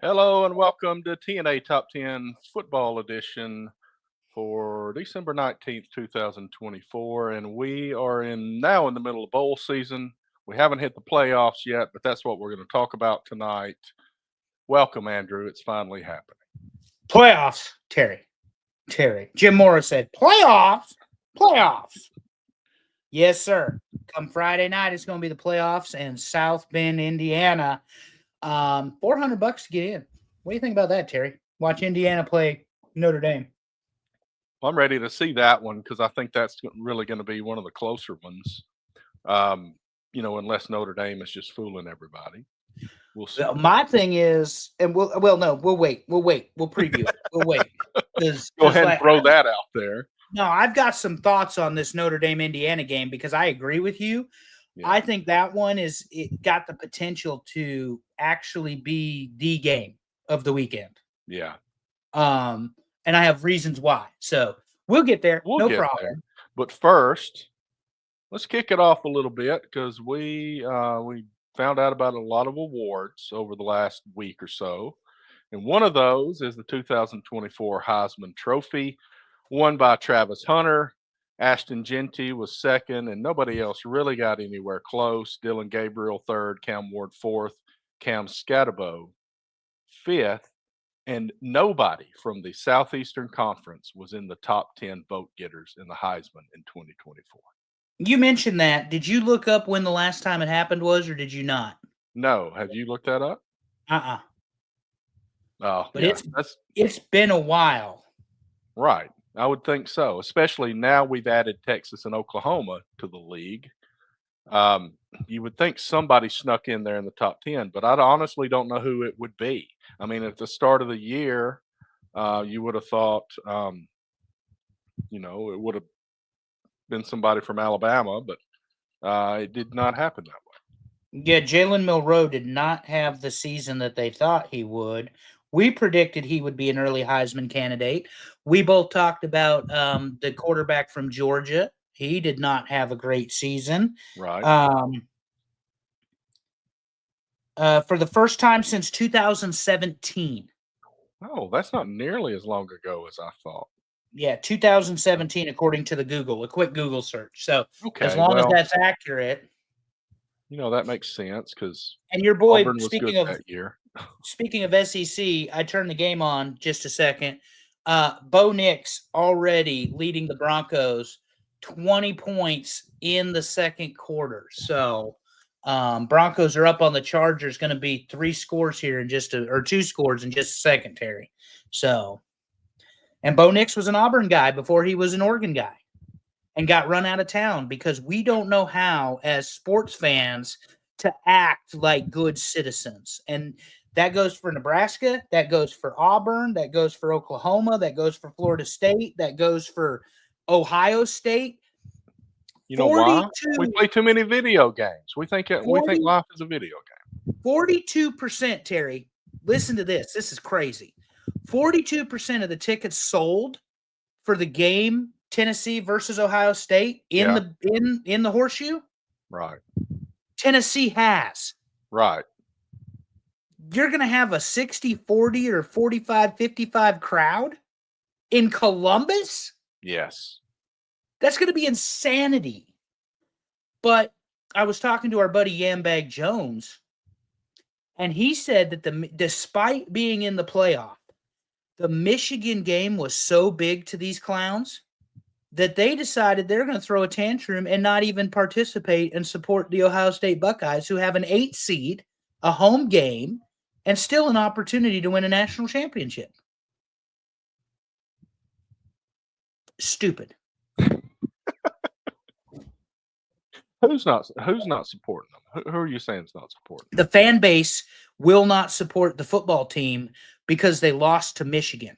Hello and welcome to TNA Top 10 Football Edition for December 19th, 2024. And we are now in the middle of bowl season. We haven't hit the playoffs yet, but that's what we're going to talk about tonight. Welcome, Andrew. It's finally happening. Playoffs, Terry. Jim Morris said, playoffs. Yes, sir. Come Friday night, it's going to be the playoffs in South Bend, Indiana. $400 to get in. What do you think about that, Terry? Watch Indiana play Notre Dame. Well, I'm ready to see that one because I think that's really going to be one of the closer ones. Unless Notre Dame is just fooling everybody. We'll see. My thing is, and we'll wait. We'll preview it. We'll wait. Go ahead and throw that out there. No, I've got some thoughts on this Notre Dame Indiana game because I agree with you. Yeah. I think that one it got the potential to actually be the game of the weekend. Yeah. And I have reasons why. So we'll get there. No problem. There. But first, let's kick it off a little bit because we found out about a lot of awards over the last week or so. And one of those is the 2024 Heisman Trophy, won by Travis Hunter. Ashton Jeanty was second, and nobody else really got anywhere close. Dylan Gabriel third, Cam Ward fourth, Cam Scatterbo fifth, and nobody from the Southeastern Conference was in the top 10 vote getters in the Heisman in 2024. You mentioned that. Did you look up when the last time it happened was, or did you not? No. Have you looked that up? Oh, but yeah, it's been a while. Right. I would think so, especially now we've added Texas and Oklahoma to the league. You would think somebody snuck in there in the top 10, but I honestly don't know who it would be. I mean, at the start of the year, you would have thought, it would have been somebody from Alabama, but it did not happen that way. Yeah, Jalen Milroe did not have the season that they thought he would. We predicted he would be an early Heisman candidate. We both talked about the quarterback from Georgia. He did not have a great season. Right. For the first time since 2017. Oh, that's not nearly as long ago as I thought. Yeah, 2017, according to a quick Google search. So as long as that's accurate. That makes sense because your boy, Auburn was good that year. Speaking of SEC, I turned the game on just a second. Bo Nix already leading the Broncos 20 points in the second quarter. So Broncos are up on the Chargers. Going to be 3 scores here in or 2 scores in just a second, Terry. So, and Bo Nix was an Auburn guy before he was an Oregon guy and got run out of town because we don't know how, as sports fans, to act like good citizens. And that goes for Nebraska, that goes for Auburn, that goes for Oklahoma, that goes for Florida State, that goes for Ohio State. You know why? We play too many video games. We think life is a video game. 42%, Terry. Listen to this. This is crazy. 42% of the tickets sold for the game Tennessee versus Ohio State in the horseshoe. Right. Tennessee has. Right. You're going to have a 60-40 or 45-55 crowd in Columbus? Yes. That's going to be insanity. But I was talking to our buddy Yambag Jones, and he said that despite being in the playoff, the Michigan game was so big to these clowns that they decided they're going to throw a tantrum and not even participate and support the Ohio State Buckeyes, who have an 8 seed, a home game, and still an opportunity to win a national championship. Stupid. Who's not supporting them? Who are you saying is not supporting them? The fan base will not support the football team because they lost to Michigan.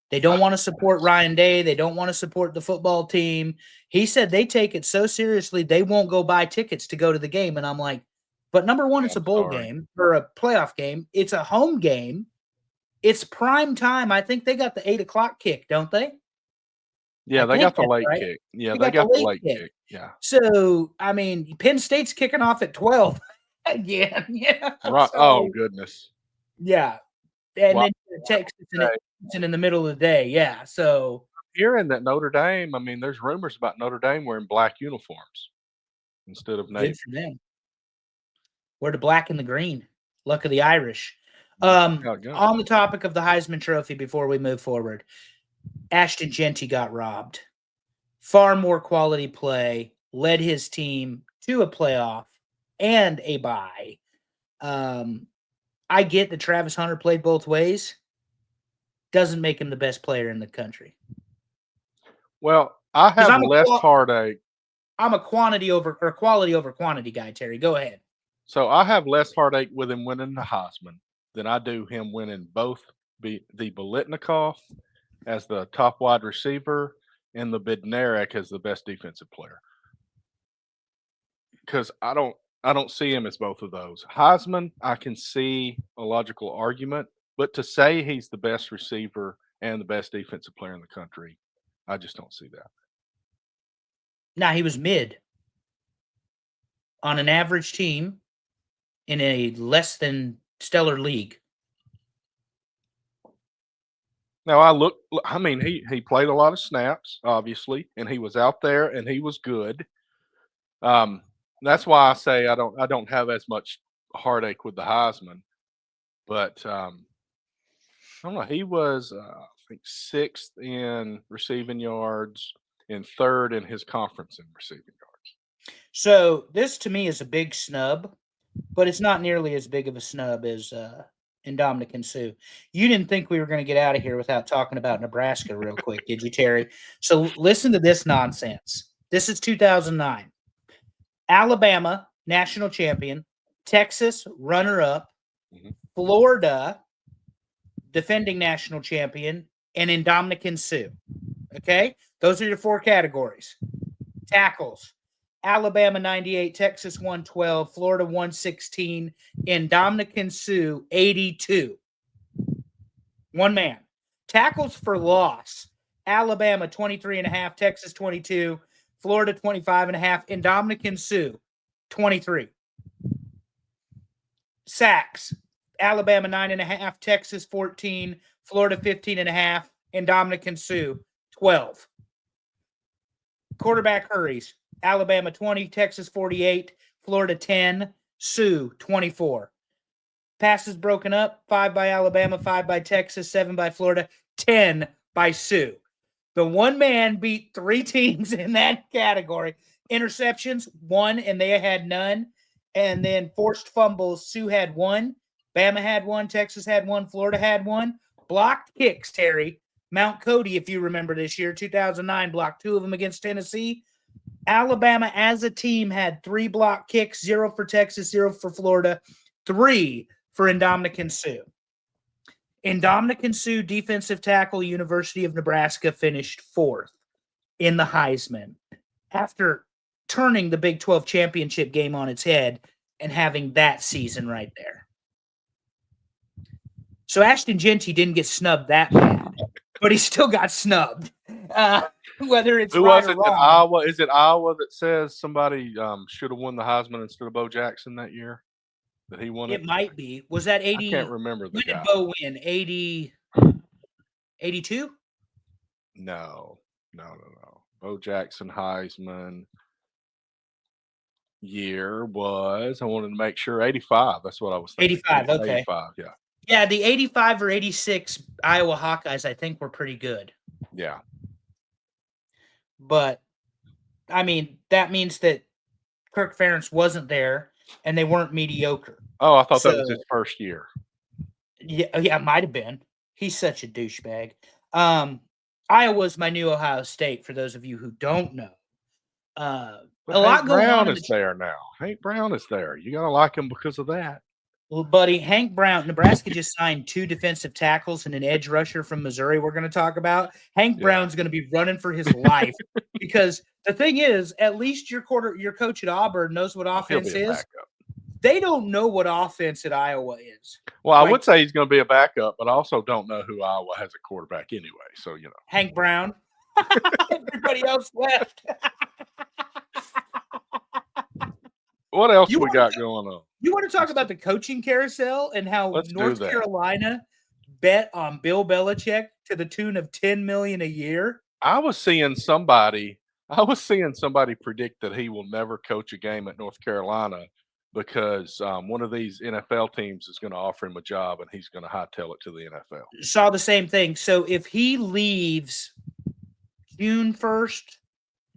They don't want to support Ryan Day. They don't want to support the football team. He said they take it so seriously they won't go buy tickets to go to the game. And I'm like, but number one, it's a bowl game or a playoff game. It's a home game. It's prime time. I think they got the 8 o'clock kick, don't they? Yeah, they got the late kick. Yeah, they got the late kick. Yeah. So, I mean, Penn State's kicking off at 12 again. Yeah. Right. So, oh, goodness. Yeah. and Well, then Texas and in the middle of the day. Yeah. So hearing that Notre Dame, I mean, there's rumors about Notre Dame wearing black uniforms instead of navy. good for them. We're the black and the green. Luck of the Irish. That's how it goes. On the topic of the Heisman Trophy, before we move forward, Ashton Genty got robbed. Far more quality play, led his team to a playoff and a bye. I get that Travis Hunter played both ways. Doesn't make him the best player in the country. Well, I have I'm less heartache. I'm a quality over quantity guy, Terry. Go ahead. So I have less heartache with him winning the Heisman than I do him winning both the Biletnikoff as the top wide receiver and the Bednarik as the best defensive player. Because I don't see him as both of those. Heisman, I can see a logical argument, but to say he's the best receiver and the best defensive player in the country, I just don't see that. Now, he was mid on an average team in a less than stellar league. Now I mean, he played a lot of snaps, obviously, and he was out there and he was good. That's why I say I don't have as much heartache with the Heisman, but I don't know. He was I think sixth in receiving yards and third in his conference in receiving yards. So this to me is a big snub, but it's not nearly as big of a snub as Indomitian Sue. You didn't think we were going to get out of here without talking about Nebraska real quick, did you, Terry? So listen to this nonsense. This is 2009. Alabama, national champion. Texas, runner-up. Mhm. Florida, defending national champion. And Indomitian Sue. Okay? Those are your four categories. Tackles. Alabama 98, Texas 112, Florida 116, Indomitian Sue 82. One man. Tackles for loss. Alabama 23.5, Texas 22, Florida 25.5, Indomitian Sue 23. Sacks. Alabama 9.5, Texas 14, Florida 15.5, Indomitian Sue 12. Quarterback hurries. Alabama 20, Texas 48, Florida 10, Sue 24. Passes broken up, 5 by Alabama, 5 by Texas, 7 by Florida, 10 by Sue. The one man beat 3 teams in that category. Interceptions, 1, and they had none. And then forced fumbles, Sue had 1, Bama had 1, Texas had 1, Florida had 1. Blocked kicks, Terry. Mount Cody, if you remember this year, 2009, blocked 2 of them against Tennessee. Alabama as a team had 3 block kicks, 0 for Texas, 0 for Florida, 3 for Indomitian Sue. Indomitian Sue, defensive tackle, University of Nebraska, finished 4th in the Heisman after turning the Big 12 championship game on its head and having that season right there. So Ashton Genty didn't get snubbed that bad, but he still got snubbed. Whether it's Who right was or it wrong. that Iowa? Is it Iowa that says somebody should have won the Heisman instead of Bo Jackson that year? That he won it? It might be. Was that 80? I can't remember the When guy. did Bo win? 80, 82? No. Bo Jackson Heisman year was, I wanted to make sure, 85. That's what I was thinking. 85, okay. 85, yeah. Yeah, the 85 or 86 Iowa Hawkeyes, I think, were pretty good. Yeah. But, I mean, that means that Kirk Ferentz wasn't there and they weren't mediocre. Oh, I thought that was his first year. Yeah, it might have been. He's such a douchebag. Iowa's my new Ohio State, for those of you who don't know. But a lot going Brown on. is there now. Hank Brown is there. You got to like him because of that. Well, buddy, Hank Brown, Nebraska just signed 2 defensive tackles and an edge rusher from Missouri we're going to talk about. Hank Brown's going to be running for his life because the thing is, at least your coach at Auburn knows what offense is. Backup. They don't know what offense at Iowa is. Well, I would say he's going to be a backup, but I also don't know who Iowa has a quarterback anyway. So, you know. Hank Brown. Everybody else left. What else we got going on? You want to talk about the coaching carousel and how Let's North Carolina bet on Bill Belichick to the tune of $10 million a year? I was seeing somebody predict that he will never coach a game at North Carolina because one of these NFL teams is going to offer him a job and he's going to hightail it to the NFL. Saw the same thing. So if he leaves June 1st,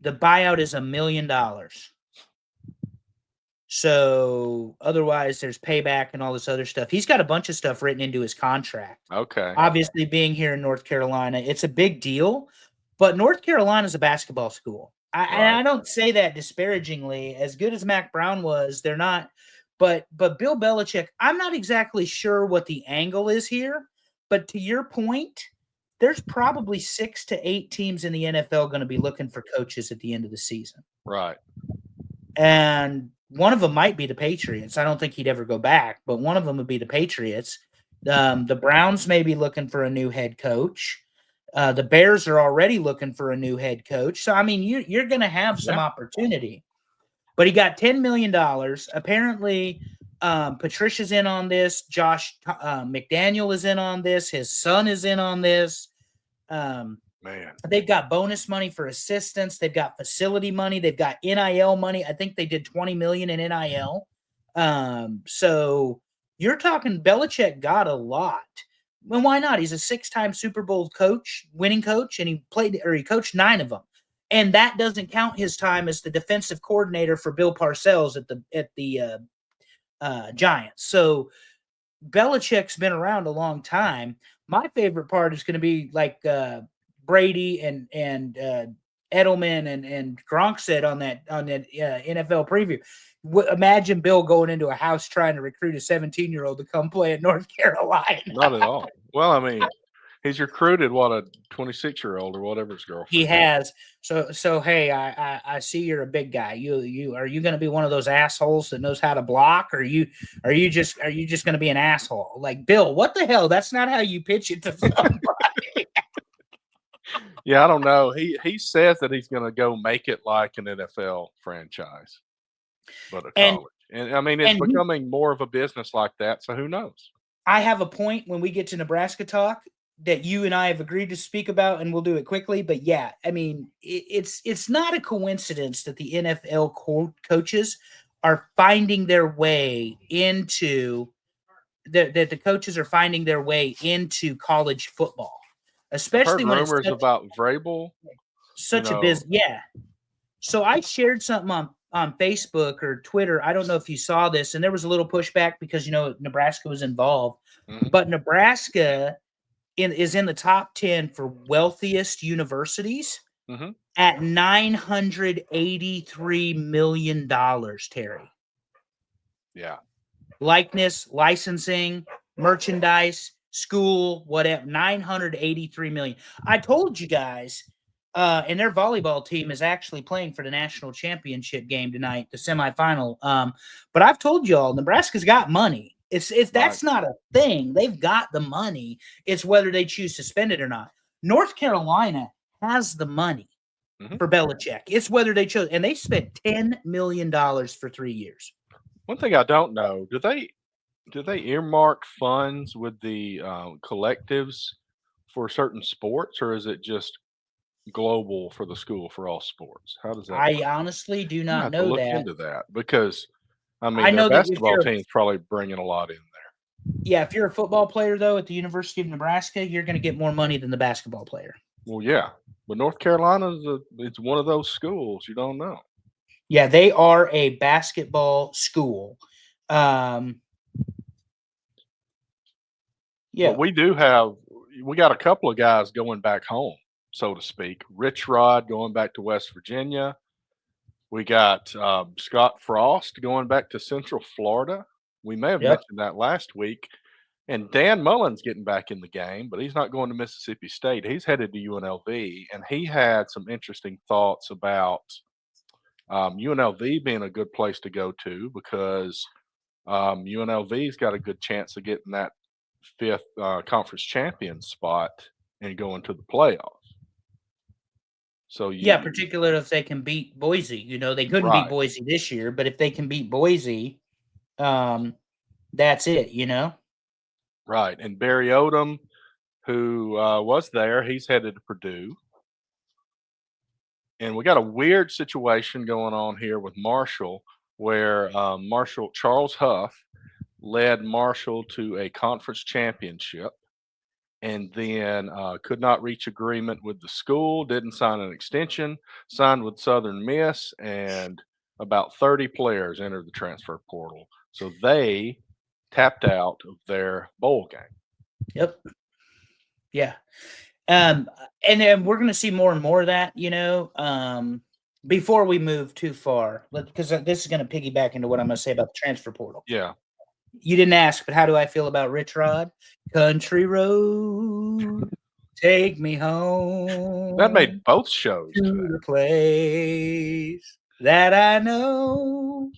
the buyout is $1 million. So otherwise, there's payback and all this other stuff. He's got a bunch of stuff written into his contract. Okay. Obviously, being here in North Carolina, it's a big deal. But North Carolina is a basketball school. And I don't say that disparagingly. As good as Mac Brown was, they're not. But Bill Belichick, I'm not exactly sure what the angle is here. But to your point, there's probably 6 to 8 teams in the NFL going to be looking for coaches at the end of the season. Right. And one of them might be the Patriots. I don't think he'd ever go back, but one of them would be the Patriots. The Browns may be looking for a new head coach. The Bears are already looking for a new head coach. So, I mean, you're going to have some opportunity. But he got $10 million. Apparently, Patricia's in on this. Josh McDaniel is in on this. His son is in on this. Man, they've got bonus money for assistants. They've got facility money. They've got NIL money. I think they did $20 million in NIL. So you're talking Belichick got a lot. Well, why not? He's a 6-time Super Bowl coach, winning coach, and he coached 9 of them. And that doesn't count his time as the defensive coordinator for Bill Parcells at the Giants. So Belichick's been around a long time. My favorite part is going to be like Brady and Edelman and Gronk said on that NFL preview. Imagine Bill going into a house trying to recruit a 17-year-old to come play at North Carolina. Not at all. Well, I mean, he's recruited a 26-year-old or whatever his girlfriend. He has. So hey, I see you're a big guy. You are you going to be one of those assholes that knows how to block, or are you just going to be an asshole? Like, Bill, what the hell? That's not how you pitch it to somebody. Yeah, I don't know. He says that he's going to go make it like an NFL franchise, but a college. And I mean, it's becoming more of a business like that. So who knows? I have a point when we get to Nebraska talk that you and I have agreed to speak about, and we'll do it quickly. But yeah, I mean, it's not a coincidence that the NFL coaches are finding their way into that the coaches are finding their way into college football, especially when rumors about Vrabel. Such a business, yeah. So I shared something on Facebook or Twitter. I don't know if you saw this, and there was a little pushback because Nebraska was involved, but Nebraska is in the top 10 for wealthiest universities at $983 million, Terry. Yeah. Likeness, licensing, merchandise, school, whatever, $983 million. I told you guys, and their volleyball team is actually playing for the national championship game tonight, the semifinal. But I've told you all, Nebraska's got money. That's not a thing. They've got the money. It's whether they choose to spend it or not. North Carolina has the money for Belichick. It's whether they chose, and they spent $10 million for 3 years. One thing I don't know, do they earmark funds with the collectives for certain sports, or is it just global for the school for all sports? How does that work? Honestly do not know look that. into that because I know their basketball team's probably bringing a lot in there. Yeah, if you're a football player though at the University of Nebraska, you're going to get more money than the basketball player. Well, yeah, but North Carolina it's one of those schools you don't know. Yeah, they are a basketball school. Yeah, but we got a couple of guys going back home, so to speak. Rich Rod going back to West Virginia. We got Scott Frost going back to Central Florida. We may have mentioned that last week. And Dan Mullen's getting back in the game, but he's not going to Mississippi State. He's headed to UNLV, and he had some interesting thoughts about UNLV being a good place to go to because UNLV's got a good chance of getting that 5th conference champion spot and going to the playoffs. So particularly if they can beat Boise. They couldn't beat Boise this year, but if they can beat Boise, that's it. Right, and Barry Odom who was there. He's headed to Purdue. And we got a weird situation going on here with Marshall, where Marshall Charles Huff led Marshall to a conference championship and then could not reach agreement with the school, didn't sign an extension, signed with Southern Miss, and about 30 players entered the transfer portal. So they tapped out of their bowl game. Yep. Yeah. And then we're going to see more and more of that, before we move too far, because this is going to piggyback into what I'm going to say about the transfer portal. Yeah. You didn't ask, but how do I feel about Rich Rod? Country road, take me home. That made both shows to today. the place that I know,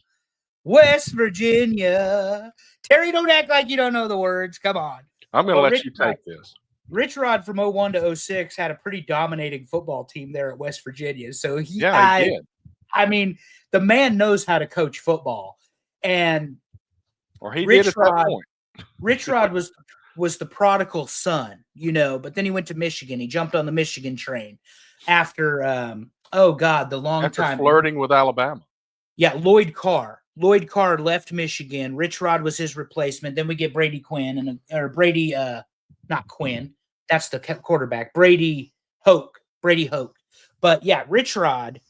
West Virginia. Terry, don't act like you don't know the words. Come on. I'm going to let you take this. Rich Rod from 01 to 06 had a pretty dominating football team there at West Virginia. So he did. I mean, the man knows how to coach football. And he did at that point. Rich Rod was the prodigal son, but then he went to Michigan. He jumped on the Michigan train after flirting with Alabama. Yeah, Lloyd Carr. Lloyd Carr left Michigan. Rich Rod was his replacement. Then we get Brady Quinn not Quinn. That's the quarterback. Brady Hoke. But yeah, Rich Rod,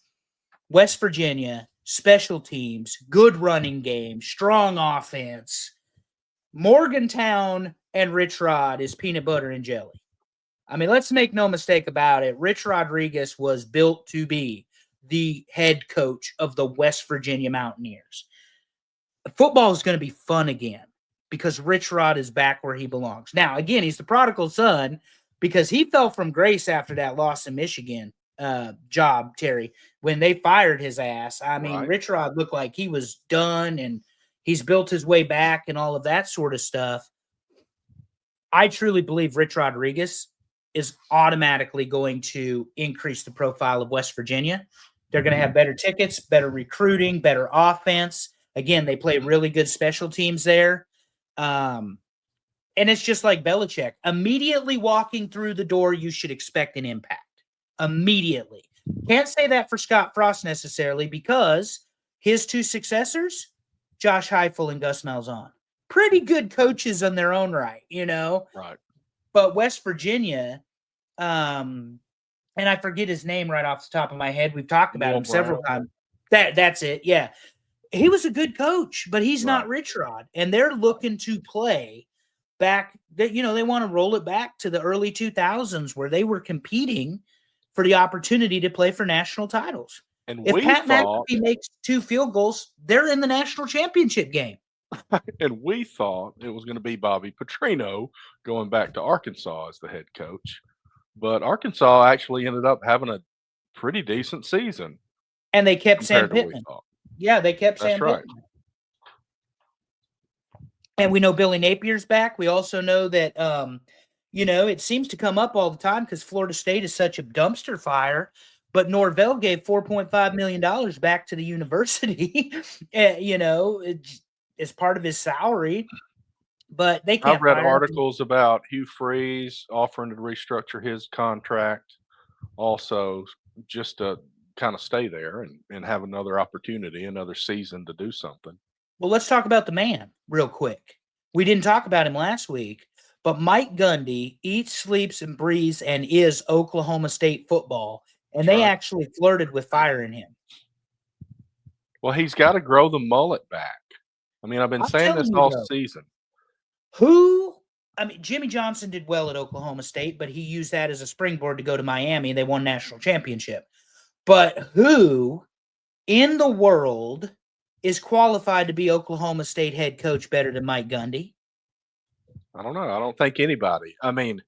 West Virginia, special teams, good running game, strong offense. Morgantown and Rich Rod is peanut butter and jelly. I mean, let's make no mistake about it. Rich Rodriguez was built to be the head coach of the West Virginia Mountaineers. Football is going to be fun again because Rich Rod is back where he belongs. Now, again, he's the prodigal son because he fell from grace after that loss in Michigan job, Terry, when they fired his ass. I mean, right. Rich Rod looked like he was done, and he's built his way back and all of that sort of stuff. I truly believe Rich Rodriguez is automatically going to increase the profile of West Virginia. They're going to have better tickets, better recruiting, better offense. Again, they play really good special teams there. And it's just like Belichick. Immediately walking through the door, you should expect an impact. Immediately. Can't say that for Scott Frost necessarily because his two successors, Josh Heupel and Gus Malzahn, pretty good coaches in their own right, Right. But West Virginia, and I forget his name right off the top of my head. We've talked about him several times. That's it. Yeah. He was a good coach, but he's not Rich Rod. And they're looking to play back that, they want to roll it back to the early 2000s where they were competing for the opportunity to play for national titles. And if Pat McAfee makes 2 field goals, they're in the national championship game. And we thought it was going to be Bobby Petrino going back to Arkansas as the head coach. But Arkansas actually ended up having a pretty decent season. And they kept Sam Pittman. Yeah, they kept Sam Pittman. And we know Billy Napier's back. We also know that, it seems to come up all the time because Florida State is such a dumpster fire. But Norvell gave $4.5 million back to the university, as part of his salary. But they can't. I've read articles about Hugh Freeze offering to restructure his contract also just to kind of stay there and have another opportunity, another season to do something. Well, let's talk about the man real quick. We didn't talk about him last week, but Mike Gundy eats, sleeps, and breathes and is Oklahoma State football. And they actually flirted with firing him. Well, he's got to grow the mullet back. I mean, I've been saying this all season. Jimmy Johnson did well at Oklahoma State, but he used that as a springboard to go to Miami. They won national championship. But who in the world is qualified to be Oklahoma State head coach better than Mike Gundy? I don't know. I don't think anybody. I mean,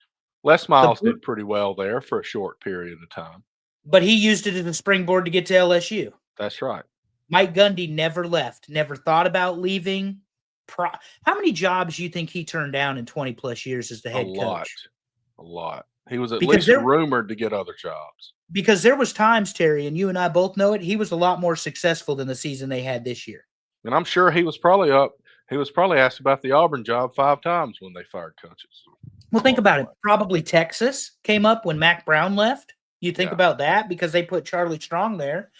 Les Miles did pretty well there for a short period of time. But he used it as a springboard to get to LSU. That's right. Mike Gundy never left, never thought about leaving. How many jobs do you think he turned down in 20-plus years as the head coach? A lot. He was at least rumored to get other jobs. Because there was times, Terry, and you and I both know it, he was a lot more successful than the season they had this year. And I'm sure he was probably asked about the Auburn job 5 times when they fired coaches. Well, think Oh, about it. boy. Probably Texas came up when Mac Brown left. You think Yeah. about that because they put Charlie Strong there.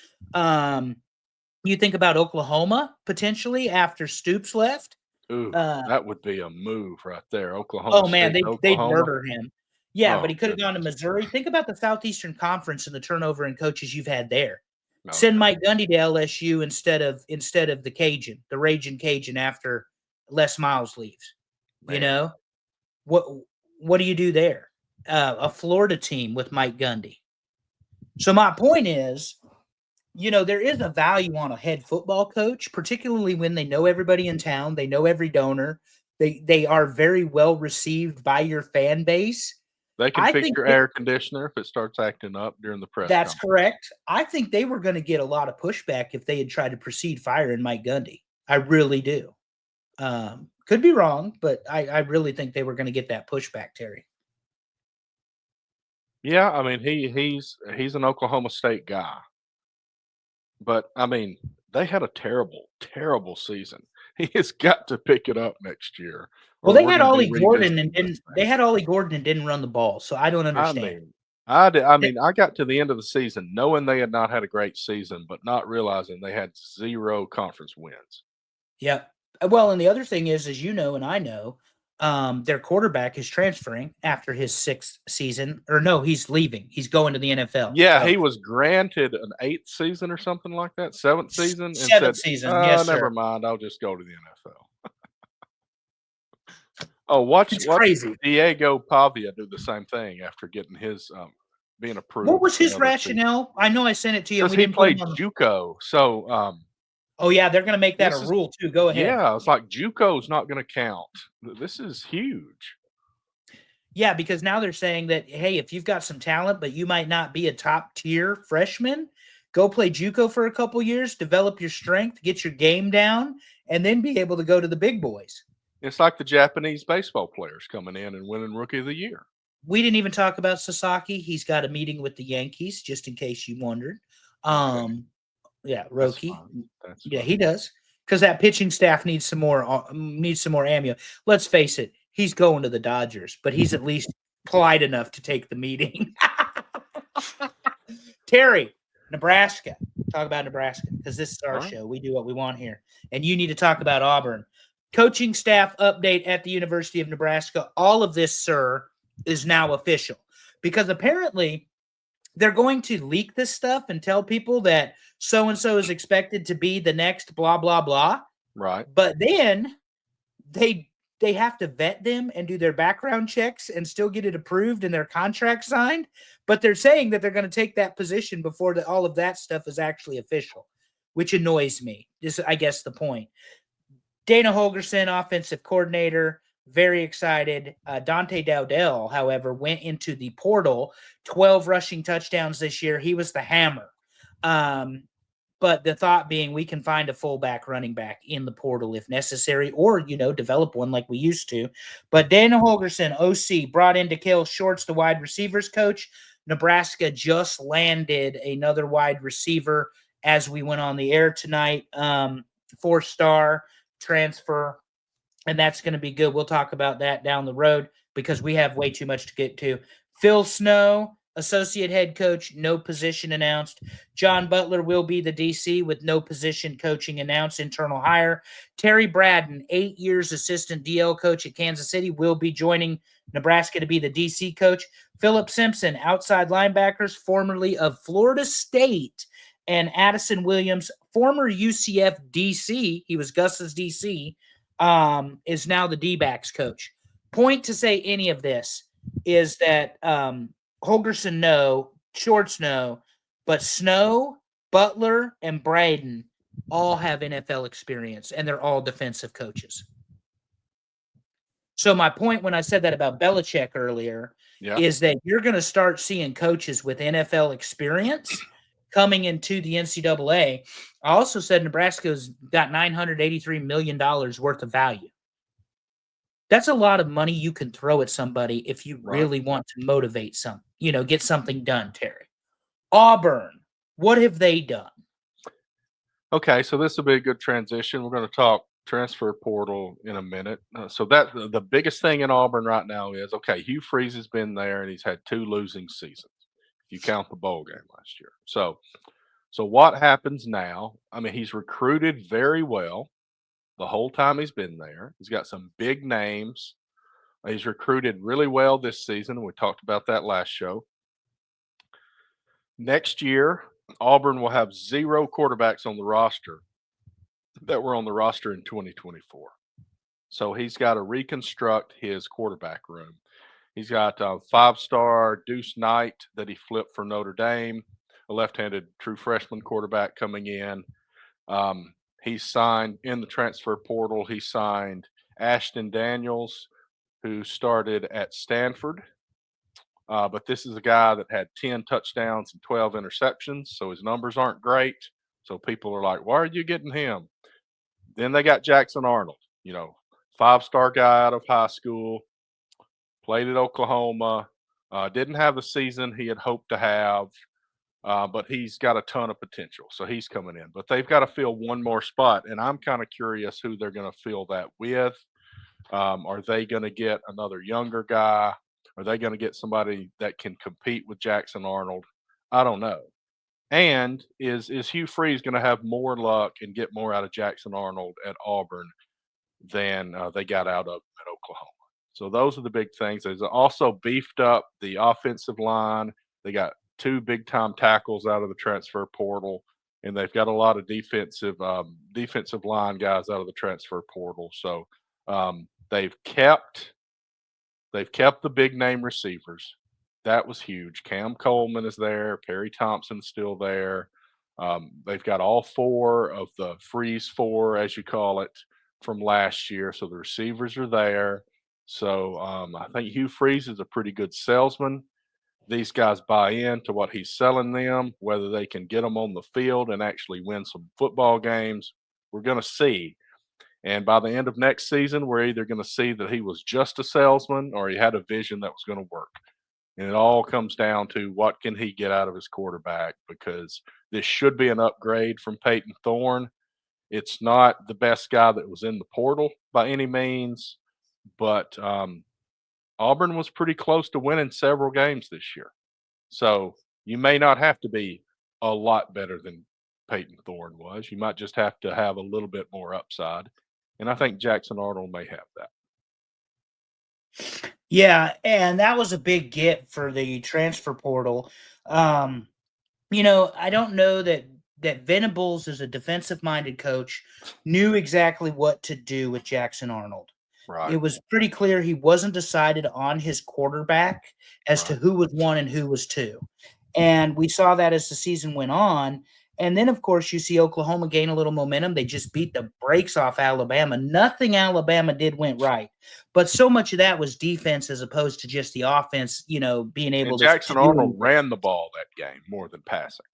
You think about Oklahoma potentially after Stoops left. Ooh, Uh, that would be a move right there. Oklahoma oh man, State to they'd Oklahoma. murder him. Yeah, but Oh, he could have gone to goodness. Missouri. Think about the Southeastern Conference and the turnover in coaches you've had there. Oh, Send yeah. Mike Gundy to LSU instead of the Cajun, the Raging Cajun after Les Miles leaves. You Man. know what? What do you do there? A Florida team with Mike Gundy. So my point is, there is a value on a head football coach, particularly when they know everybody in town, they know every donor, they are very well received by your fan base. They can I fix think your air conditioner if it starts acting up during the press that's conference. correct. I think they were going to get a lot of pushback if they had tried to proceed firing Mike Gundy. I really do. Could be wrong, but I really think they were going to get that pushback, Terry. Yeah, I mean, he's an Oklahoma State guy. But, I mean, they had a terrible, terrible season. He has got to pick it up next year, Well, or they we're had gonna be Ollie Gordon and revisiting this didn't they thing. had Ollie Gordon and didn't run the ball, so I don't I understand. mean, I got to the end of the season knowing they had not had a great season, but not realizing they had 0 conference wins. Yep. Well, and the other thing is, as you know, and I know, their quarterback is transferring after his 6th season, or no, he's leaving. He's going to the NFL. Yeah, So he was granted an 8th season or something like that, 7th season, and 7th said, season, yes, never sir. mind, I'll just go to the NFL." Oh, watch It's watch crazy. Diego Pavia do the same thing after getting his, being What approved was for his another season. rationale? I know I sent it to you, and Because we he didn't put him played on. JUCO, so, Oh yeah, they're going to make that a this is rule too. Go ahead. yeah, it's like JUCO's not gonna count. This is huge. Yeah, because now they're saying that, hey, if you've got some talent, but you might not be a top tier freshman, go play JUCO for a couple years, develop your strength, get your game down, and then be able to go to the big boys. It's like the Japanese baseball players coming in and winning Rookie of the Year. We didn't even talk about Sasaki. He's got a meeting with the Yankees, just in case you wondered. Okay, Yeah, that's Roki. fine, that's Yeah, fine. he does. Because that pitching staff needs some more ammo. Let's face it, he's going to the Dodgers, but he's at least polite enough to take the meeting. Terry, Nebraska. Talk about Nebraska because this is our Alright. show. We do what we want here. And you need to talk about Auburn. Coaching staff update at the University of Nebraska. All of this, sir, is now official because apparently they're going to leak this stuff and tell people that so and so is expected to be the next blah blah blah. Right. But then they have to vet them and do their background checks and still get it approved and their contract signed. But they're saying that they're going to take that position before all of that stuff is actually official, which annoys me. Is I guess the point. Dana Holgerson, offensive coordinator, very excited. Dante Dowdell, however, went into the portal, 12 rushing touchdowns this year. He was the hammer. But the thought being we can find a fullback running back in the portal if necessary, or, develop one like we used to. But Dana Holgerson, OC, brought in DeKale Shorts, the wide receivers coach. Nebraska just landed another wide receiver as we went on the air tonight. 4-star transfer, and that's going to be good. We'll talk about that down the road because we have way too much to get to. Phil Snow, associate head coach, no position announced. John Butler will be the DC with no position coaching announced, internal hire. Terry Braden, 8 years assistant DL coach at Kansas City, will be joining Nebraska to be the DC coach. Philip Simpson, outside linebackers, formerly of Florida State, and Addison Williams, former UCF DC, he was Gus's DC, is now the D-backs coach. Point to say any of this is that Holgerson no, Shorts no, but Snow, Butler, and Braden all have NFL experience, and they're all defensive coaches. So my point when I said that about Belichick earlier is that you're going to start seeing coaches with NFL experience coming into the NCAA. I also said Nebraska's got $983 million worth of value. That's a lot of money you can throw at somebody if you really want to motivate some, get something done, Terry. Auburn, what have they done? Okay, so this will be a good transition. We're going to talk transfer portal in a minute. So that the biggest thing in Auburn right now is okay. Hugh Freeze has been there and he's had 2 losing seasons. If you count the bowl game last year, so what happens now? I mean, he's recruited very well the whole time he's been there. He's got some big names. He's recruited really well this season. We talked about that last show. Next year, Auburn will have 0 quarterbacks on the roster that were on the roster in 2024. So he's got to reconstruct his quarterback room. He's got 5-star Deuce Knight that he flipped for Notre Dame, a left-handed true freshman quarterback coming in. He signed in the transfer portal. He signed Ashton Daniels, who started at Stanford. But this is a guy that had 10 touchdowns and 12 interceptions, so his numbers aren't great. So people are like, why are you getting him? Then they got Jackson Arnold, 5-star guy out of high school, played at Oklahoma, didn't have the season he had hoped to have, but he's got a ton of potential. So he's coming in. But they've got to fill one more spot, and I'm kind of curious who they're going to fill that with. Are they going to get another younger guy? Are they going to get somebody that can compete with Jackson Arnold? I don't know. And is Hugh Freeze going to have more luck and get more out of Jackson Arnold at Auburn than they got out of at Oklahoma? So those are the big things. They've also beefed up the offensive line. They got 2 big time tackles out of the transfer portal, and they've got a lot of defensive line guys out of the transfer portal. So they've kept the big name receivers. That was huge. Cam Coleman is there. Perry Thompson's still there. They've got all 4 of the Freeze 4, as you call it, from last year. So the receivers are there. So I think Hugh Freeze is a pretty good salesman. These guys buy into what he's selling them. Whether they can get them on the field and actually win some football games, we're going to see. And by the end of next season, we're either going to see that he was just a salesman or he had a vision that was going to work. And it all comes down to what can he get out of his quarterback, because this should be an upgrade from Peyton Thorne. It's not the best guy that was in the portal by any means, but Auburn was pretty close to winning several games this year. So you may not have to be a lot better than Peyton Thorne was. You might just have to have a little bit more upside. And I think Jackson Arnold may have that. Yeah, and that was a big get for the transfer portal. I don't know that Venables, as a defensive-minded coach, knew exactly what to do with Jackson Arnold. Right. It was pretty clear he wasn't decided on his quarterback as to Right. who was 1 and who was 2. And we saw that as the season went on. And then, of course, you see Oklahoma gain a little momentum. They just beat the brakes off Alabama. Nothing Alabama did went right. But so much of that was defense as opposed to just the offense, being able And to Jackson do Arnold anything. ran the ball that game more than passing.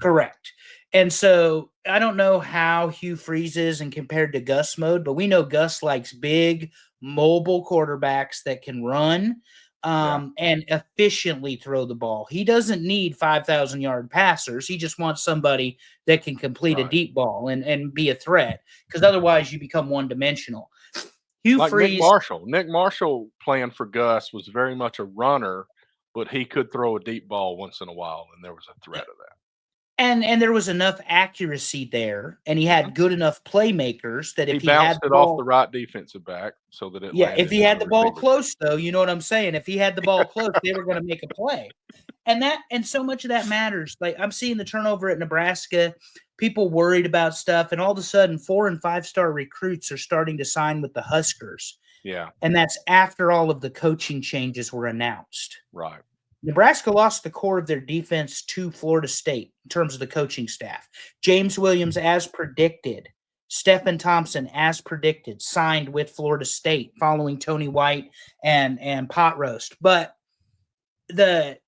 Correct. And so I don't know how Hugh Freeze is and compared to Gus mode, but we know Gus likes big, mobile quarterbacks that can run and efficiently throw the ball. He doesn't need 5,000-yard passers. He just wants somebody that can complete a Right. deep ball and be a threat, because otherwise you become one-dimensional. Hugh Like Nick Freeze. Marshall. Nick Marshall playing for Gus was very much a runner, but he could throw a deep ball once in a while, and there was a threat of that. And there was enough accuracy there, and he Mhm. had good enough playmakers that He if he had bounced the it off the ball. right defensive back so that it Yeah, if landed he in had the the ball receiver's hands. close, though, you know what I'm saying? If he had the ball close, they were gonna make a play. And so much of that matters. Like, I'm seeing the turnover at Nebraska, people worried about stuff, and all of a sudden 4 and 5-star recruits are starting to sign with the Huskers. Yeah, And that's after all of the coaching changes were announced. right. Nebraska lost the core of their defense to Florida State in terms of the coaching staff. James Williams, as predicted. Stephen Thompson, as predicted, signed with Florida State following Tony White and pot roast. But the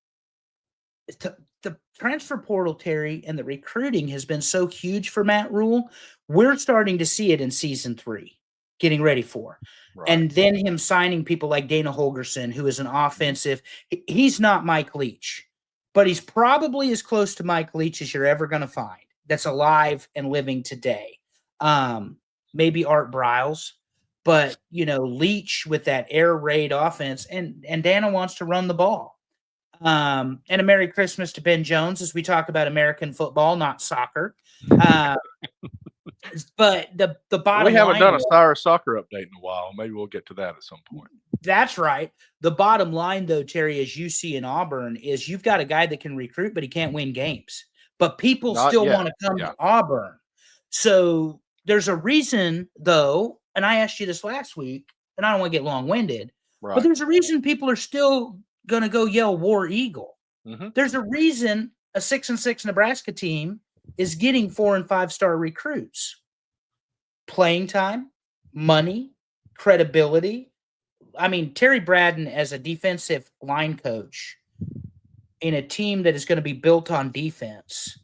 transfer portal, Terry, and the recruiting has been so huge for Matt Rule. We're starting to see it in season 3, getting ready for. Right. And then him signing people like Dana Holgerson, who is an offensive. He's not Mike Leach, but he's probably as close to Mike Leach as you're ever going to find that's alive and living today. maybe Art Briles, but Leach with that air raid offense, and Dana wants to run the ball. And a Merry Christmas to Ben Jones as we talk about American football, not soccer. But the bottom We haven't line done a is, Cyrus soccer update in a while. Maybe we'll get to that at some point. that's right. The bottom line, though, Terry, as you see in Auburn, is you've got a guy that can recruit, but he can't win games. But people Not still yet. want to come Yeah. to Auburn. So there's a reason, though, and I asked you this last week, and I don't want to get long-winded, but Right. there's a reason people are still going to go yell War Eagle. Mhm. There's a reason a 6-6 Nebraska team is getting 4- and 5-star recruits. Playing time, money, credibility. I mean, Terry Braden as a defensive line coach in a team that is going to be built on defense,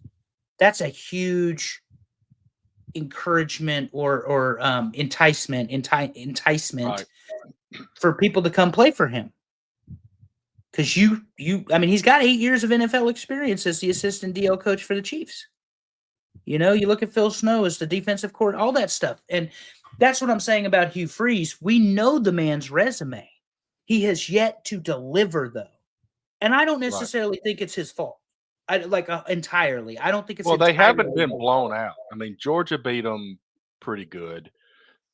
that's a huge encouragement or enticement Right. for people to come play for him. Because I mean, he's got 8 years of NFL experience as the assistant DL coach for the Chiefs. You look at Phil Snow as the defensive coordinator, all that stuff. And that's what I'm saying about Hugh Freeze. We know the man's resume. He has yet to deliver, though. And I don't necessarily think it's his fault. Entirely. I don't think it's Well, they haven't entirely been his blown fault. out. I mean, Georgia beat them pretty good.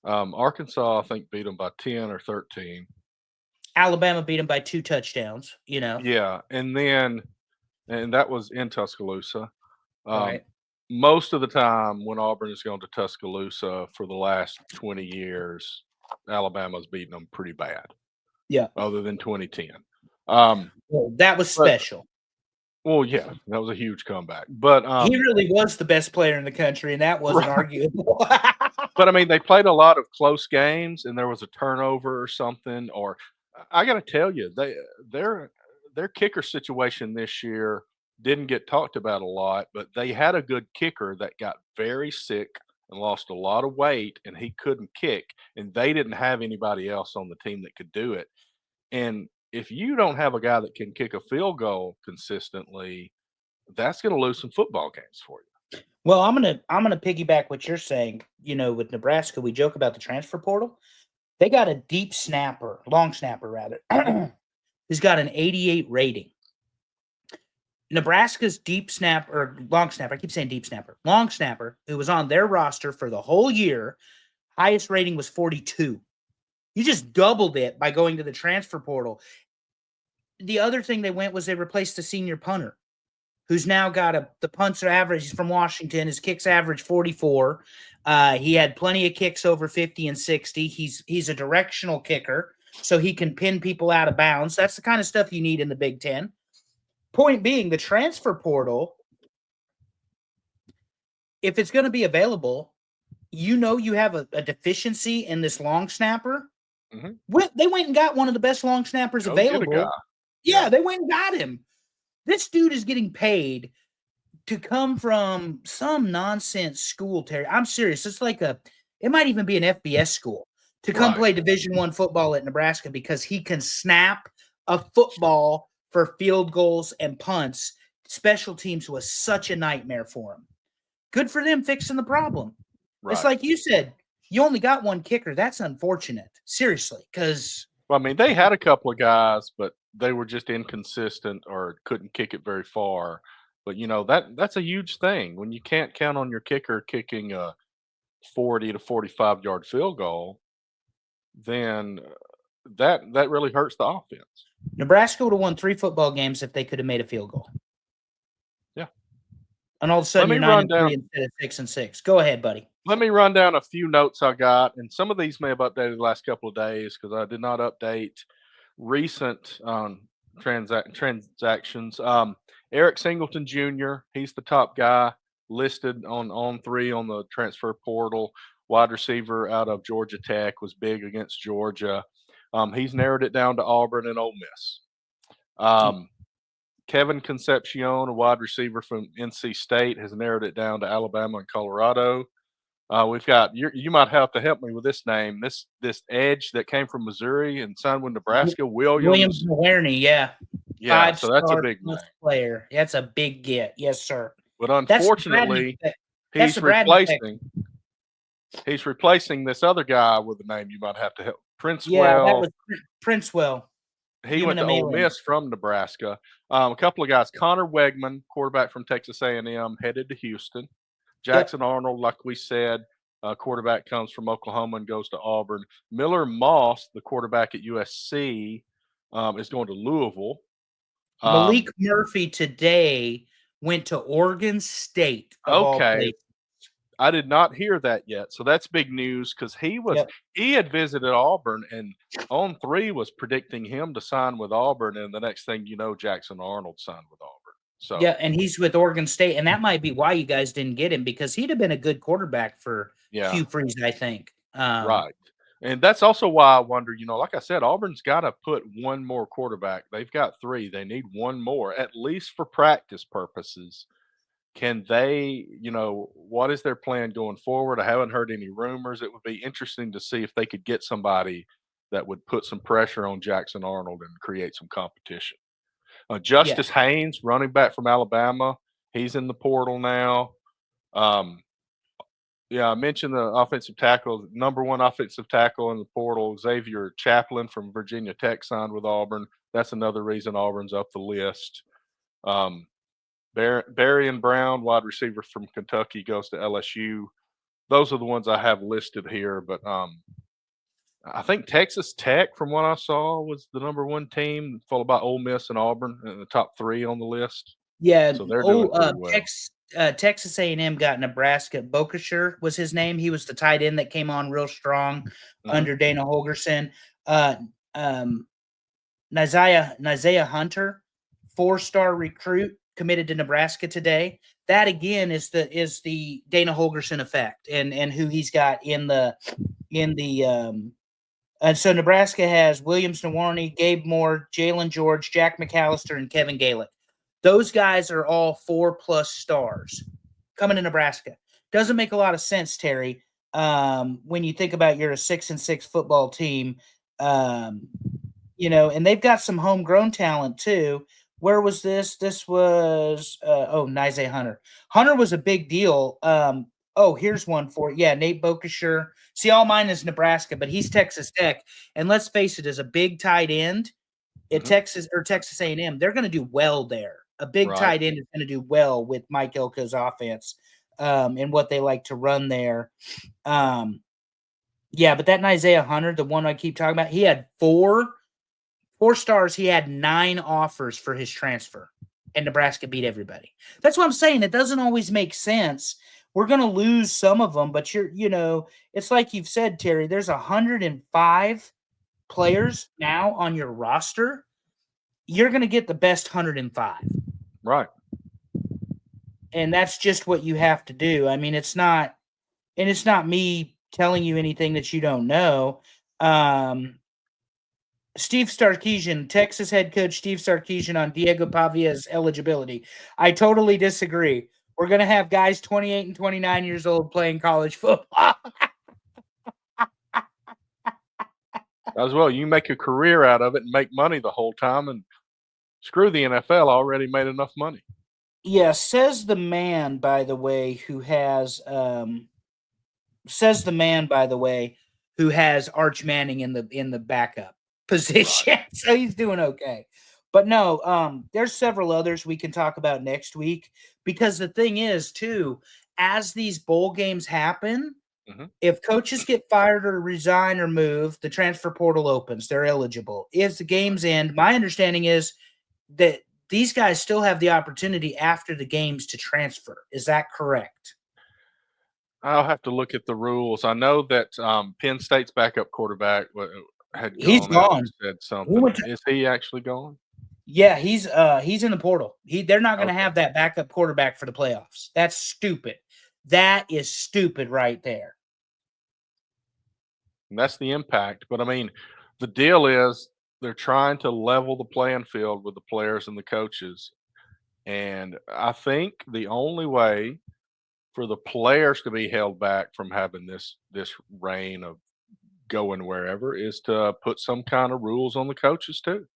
Arkansas, I think, beat them by 10 or 13. Alabama beat him by 2 touchdowns, Yeah, and that was in Tuscaloosa. Right. Most of the time when Auburn has gone to Tuscaloosa for the last 20 years, Alabama's beaten them pretty bad. Yeah. Other than 2010. Well, that was special. Well, yeah, that was a huge comeback. But he really was the best player in the country, and that wasn't arguable. But I mean, they played a lot of close games, and there was a turnover or something. Or I got to tell you, their kicker situation this year didn't get talked about a lot, but they had a good kicker that got very sick and lost a lot of weight, and he couldn't kick, and they didn't have anybody else on the team that could do it. And if you don't have a guy that can kick a field goal consistently, that's going to lose some football games for you. Well, I'm gonna piggyback what you're saying. With Nebraska, we joke about the transfer portal. They got a deep snapper, long snapper rather, who's got an 88 rating. Nebraska's deep snap or long snapper, I keep saying deep snapper, long snapper, who was on their roster for the whole year, highest rating was 42. You just doubled it by going to the transfer portal. The other thing they went was they replaced the senior punter, who's now got the punts are average. He's from Washington. His kicks average 44. He had plenty of kicks over 50 and 60. He's a directional kicker, so he can pin people out of bounds. That's the kind of stuff you need in the Big Ten. Point being, the transfer portal, if it's going to be available, you have a deficiency in this long snapper. Mm-hmm. They went and got one of the best long snappers available. Yeah, they went and got him. This dude is getting paid to come from some nonsense school, Terry. I'm serious. It's like it might even be an FBS school to come play Division I football at Nebraska because he can snap a football for field goals and punts. Special teams was such a nightmare for him. Good for them fixing the problem. Right. It's like you said, you only got one kicker. That's unfortunate. Seriously, because well, I mean, they had a couple of guys, but they were just inconsistent or couldn't kick it very far. But that's a huge thing when you can't count on your kicker kicking a 40 to 45-yard field goal. Then that really hurts the offense. Nebraska would have won 3 football games if they could have made a field goal. Yeah. And all of a sudden you're 9-3 instead of 6-6. Go ahead, buddy. Let me run down a few notes I got, and some of these may have updated the last couple of days because I did not update recent transactions. Eric Singleton Jr., he's the top guy listed on 3 on the transfer portal. Wide receiver out of Georgia Tech, was big against Georgia. He's narrowed it down to Auburn and Ole Miss. Kevin Concepcion, a wide receiver from NC State, has narrowed it down to Alabama and Colorado. We've got you might have to help me with this name. This edge that came from Missouri and signed with Nebraska, Williams Mawerny, yeah. Yeah, so that's a big player. That's a big get. Yes, sir. But unfortunately, he's replacing He's replacing this other guy with a name you might have to help. Yeah, that Princewell. was Princewell. He went to Ole Malin. Miss from Nebraska. A couple of guys: Connor Wegman, quarterback from Texas A&M, headed to Houston. Yep. Jackson Arnold, like we said, quarterback comes from Oklahoma and goes to Auburn. Miller Moss, the quarterback at USC, is going to Louisville. Malik Murphy today went to Oregon State of all Okay, places. I did not hear that yet, so that's big news because Yep. he had visited Auburn and on 3 was predicting him to sign with Auburn, and the next thing you know, Jackson Arnold signed with Auburn. So Yeah, and he's with Oregon State, and that might be why you guys didn't get him because he'd have been a good quarterback for yeah, Hugh Freeze, I think. right. And that's also why I wonder, like I said, Auburn's got to put one more quarterback. They've got 3. They need one more, at least for practice purposes. Can they, what is their plan going forward? I haven't heard any rumors. It would be interesting to see if they could get somebody that would put some pressure on Jackson Arnold and create some competition. Yeah, Justice Haynes, running back from Alabama, he's in the portal now. Um, yeah, I mentioned the offensive tackle, number 1 offensive tackle in the portal, Xavier Chaplin from Virginia Tech signed with Auburn. That's another reason Auburn's up the list. Um, Barry Brown, wide receiver from Kentucky, goes to LSU. Those are the ones I have listed here, but I think Texas Tech, from what I saw, was the number 1 team, followed by Ole Miss and Auburn in the top 3 on the list. yeah. So they're doing pretty well. Texas A&M got Nebraska. Bokasher was his name. He was the tight end that came on real strong Mhm. under Dana Holgerson. Uh, um, Isaiah Hunter, 4-star recruit, committed to Nebraska today. That again is the Dana Holgerson effect and who he's got in the and so Nebraska has Williams Nawarney, Gabe Moore, Jalen George, Jack McAllister, and Kevin Galick. Those guys are all 4+ stars coming to Nebraska. Doesn't make a lot of sense, Terry, when you think about you're a 6-6 football team. And they've got some homegrown talent too. Where was this? This was Nizay Hunter. Hunter was a big deal. Here's one for it. Yeah, Nate Bokasher. See, all mine is Nebraska, but he's Texas Tech. And let's face it, as a big tight end at Mhm. Texas A&M, they're going to do well there. A big Right. tight end is going to do well with Mike Elko's offense and what they like to run there. Yeah, but that Isaiah Hunter, the one I keep talking about, he had 4 stars. He had 9 offers for his transfer, and Nebraska beat everybody. That's what I'm saying. It doesn't always make sense. We're going to lose some of them, but it's like you've said, Terry, there's 105 players now on your roster. You're going to get the best 105. Right. And that's just what you have to do. I mean, it's not me telling you anything that you don't know. Steve Sarkisian, Texas head coach Steve Sarkisian on Diego Pavia's eligibility. I totally disagree. We're going to have guys 28 and 29 years old playing college football. As well, you make a career out of it and make money the whole time, and screw the NFL. Already made enough money. Yeah, says the man, by the way, who has Arch Manning in the backup position. Right. So he's doing okay. But no, there's several others we can talk about next week because the thing is too, as these bowl games happen, Mhm. if coaches get fired or resign or move, the transfer portal opens. They're eligible. As the games end, my understanding is that these guys still have the opportunity after the games to transfer. Is that correct? I'll have to look at the rules. I know that Penn State's backup quarterback had He's gone out and gone. said He something. went to Is he actually gone? Yeah, he's in the portal. They're not going to Okay. have that backup quarterback for the playoffs. That's stupid. That is stupid right there. And that's the impact. But I mean, the deal is they're trying to level the playing field with the players and the coaches. And I think the only way for the players to be held back from having this reign of going wherever is to put some kind of rules on the coaches too.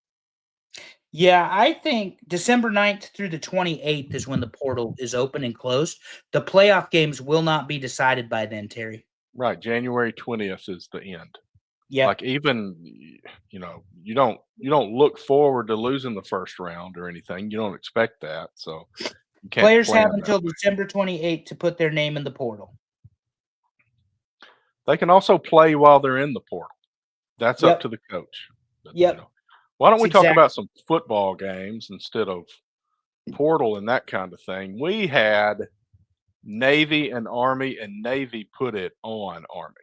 Yeah, I think December 9th through the 28th is when the portal is open and closed. The playoff games will not be decided by then, Terry. Right, January 20th is the end. Like, Yep. even, you don't look forward to losing the first round or anything. You don't expect that, so you can't Players have plan that until way. December 28th to put their name in the portal. They can also play while they're in the portal. That's up to Yep. the coach. But, Yep. why don't It's we talk exact. about some football games instead of portal and that kind of thing? We had Navy and Army, and Navy put it on Army,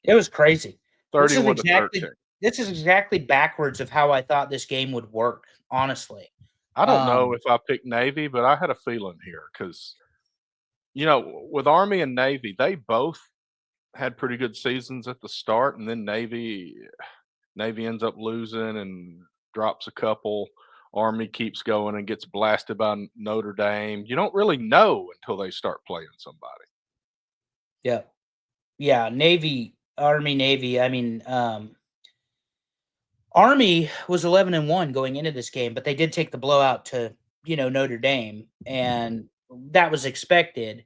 It was crazy. This is 31 to exactly 13. this is exactly backwards of how I thought this game would work, honestly. I don't know Um, if I picked Navy, but I had a feeling here because, with Army and Navy, they both had pretty good seasons at the start, and then Navy ends up losing and drops a couple. Army keeps going and gets blasted by Notre Dame. You don't really know until they start playing somebody. yeah. Yeah, Navy, Army, Navy. I mean, Army was 11-1 going into this game, but they did take the blowout to, Notre Dame, and that was expected.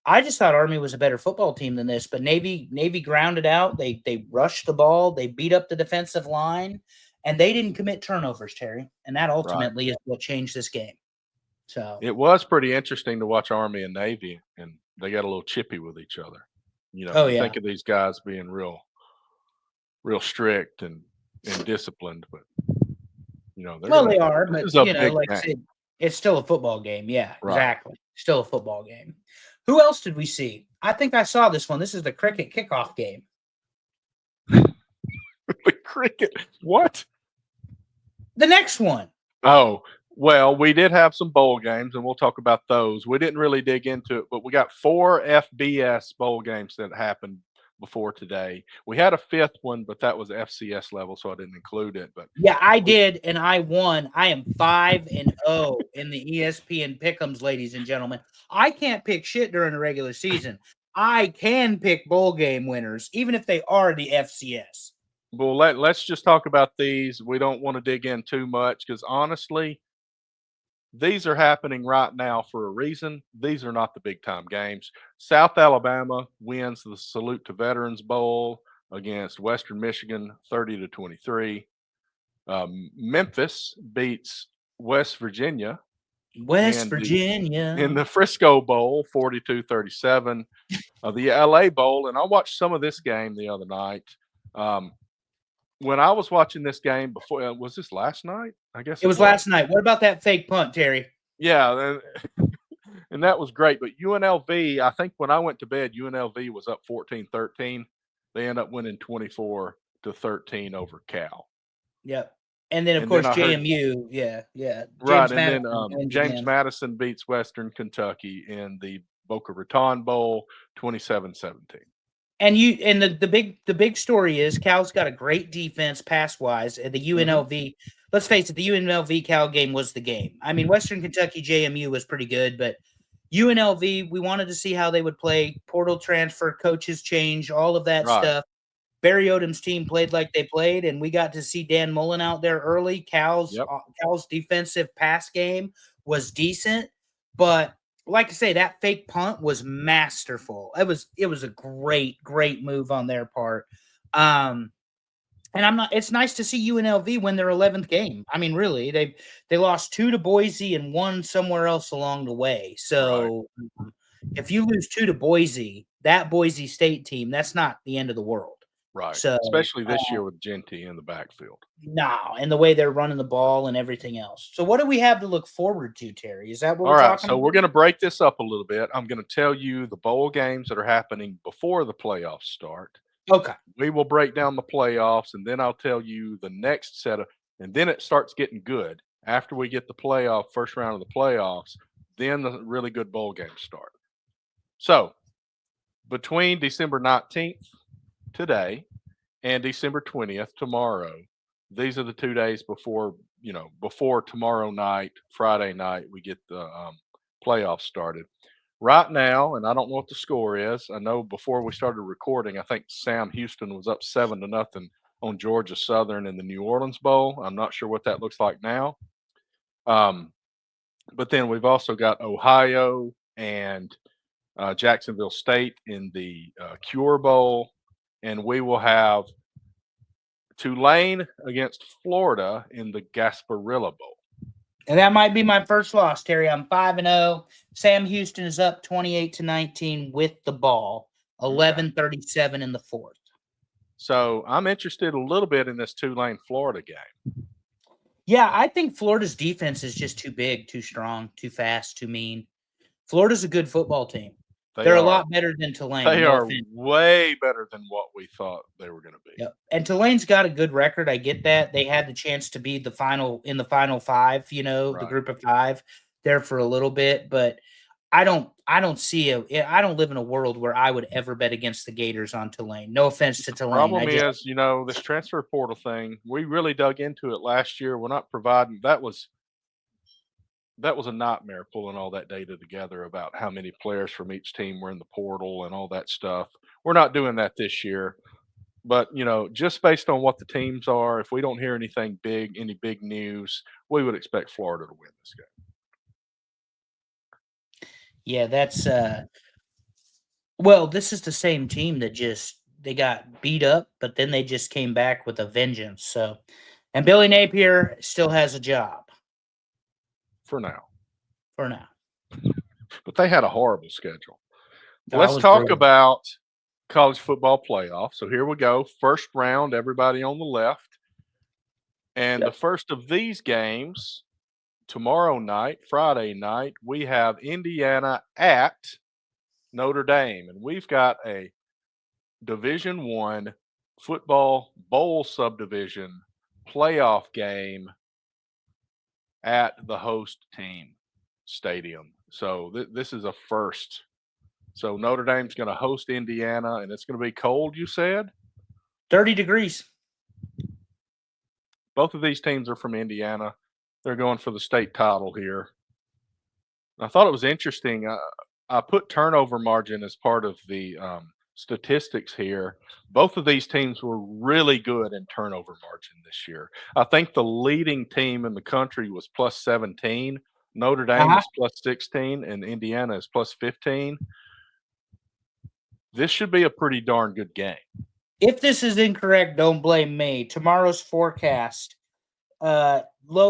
I just thought Army was a better football team than this, but Navy grounded out. They rushed the ball, they beat up the defensive line, and they didn't commit turnovers, Terry. And that Right. ultimately is what changed this game. So, It was pretty interesting to watch Army and Navy, and they got a little chippy with each other. oh You yeah. think of these guys being real strict and disciplined, but they're Well, gonna. they are, This but is a big like I game, said, it's still a football game. Yeah, right? exactly. Still a football game. Who else did we see? I think I saw this one. This is the cricket kickoff game. The cricket. What? The next one. Oh, well, we did have some bowl games, and we'll talk about those. We didn't really dig into it, but we got 4 FBS bowl games that happened before today. We had a 5th one, but that was FCS level, so I didn't include it, but Yeah, I we did, and I won. I am 5-0 in the ESPN Pick'ems, ladies and gentlemen. I can't pick shit during the regular season. I can pick bowl game winners, even if they are the FCS. well, let's just talk about these. We don't wanna dig in too much because honestly, these are happening right now for a reason. These are not the big time games. South Alabama wins the Salute to Veterans Bowl against Western Michigan 30 to 23. Memphis beats West Virginia West in Virginia. the Frisco Bowl 42-37. The LA Bowl, and I watched some of this game the other night. Um, when I was watching this game before, was this last night? I guess It it was was. last night. What about that fake punt, Terry? Yeah, and that was great. But UNLV, I think when I went to bed, UNLV was up 14-13. They end up winning 24-13 over Cal. Yep. And then, of And then course, I heard JMU. Yeah, yeah. right, James and then Madison wins James again. Madison beats Western Kentucky in the Boca Raton Bowl 27-17. And the big story is Cal's got a great defense pass wise. And the Hmm. UNLV, let's face it, the UNLV Cal game was the game. I mean, Western Kentucky JMU was pretty good, but UNLV, we wanted to see how they would play. Portal transfer, coaches change, all of that Right. stuff. Barry Odom's team played like they played, and we got to see Dan Mullen out there early. Yep. Cal's defensive pass game was decent, but like I say, that fake punt was masterful. It was a great move on their part. Um, and I'm not. It's nice to see UNLV win their 11th game. I mean, really, they lost 2 to Boise and 1 somewhere else along the way. Right. So if you lose 2 to Boise, that Boise State team, that's not the end of the world. Right. So, Especially this year with Genty in the backfield. no, and the way they're running the ball and everything else. So, what do we have to look forward to, Terry? Is that what All we're right. talking So about? we're going to break this up a little bit. I'm going to tell you the bowl games that are happening before the playoffs start. Okay. We will break down the playoffs, and then I'll tell you the next set of, and then it starts getting good after we get the first round of the playoffs. Then the really good bowl games start. So between December 19th today and December 20th tomorrow, these are the 2 days before tomorrow night, Friday night, we get the playoffs started. Right now, and I don't know what the score is. I know before we started recording, I think Sam Houston was up 7-0 on Georgia Southern in the New Orleans Bowl. I'm not sure what that looks like now. Um, but then we've also got Ohio and Jacksonville State in the Cure Bowl, and we will have Tulane against Florida in the Gasparilla Bowl. And that might be my first loss, Terry. I'm 5-0. Sam Houston is up 28-19 with the ball. 11:37 in the fourth. So I'm interested a little bit in this Tulane Florida game. Yeah, I think Florida's defense is just too big, too strong, too fast, too mean. Florida's a good football team. They're a lot better than Tulane. They no are offense. way better than what we thought they were going to be. Yep. And Tulane's got a good record. I get that. They had the chance to be in the final five, the group of five there for a little bit, but I don't live in a world where I would ever bet against the Gators on Tulane. No offense to Tulane. Problem is, this transfer portal thing, we really dug into it last year. We're not providing that was a nightmare pulling all that data together about how many players from each team were in the portal and all that stuff. We're not doing that this year. But, just based on what the teams are, if we don't hear any big news, we would expect Florida to win this game. Yeah, that's well, this is the same team that they got beat up, but then they just came back with a vengeance. So, and Billy Napier still has a job. For now. But they had a horrible schedule. Let's talk about college football playoff. So here we go. First round, everybody on the left. And the first of these games, tomorrow night, Friday night, we have Indiana at Notre Dame. And we've got a Division I football bowl subdivision playoff game at the host team stadium. So this is a first. So Notre Dame's going to host Indiana, and it's going to be cold, you said? 30 degrees. Both of these teams are from Indiana. They're going for the state title here. I thought it was interesting. I put turnover margin as part of the statistics here. Both of these teams were really good in turnover margin this year. I think the leading team in the country was plus 17. Notre Dame is plus 16, and Indiana is plus 15. This should be a pretty darn good game. If this is incorrect, don't blame me. Tomorrow's forecast, low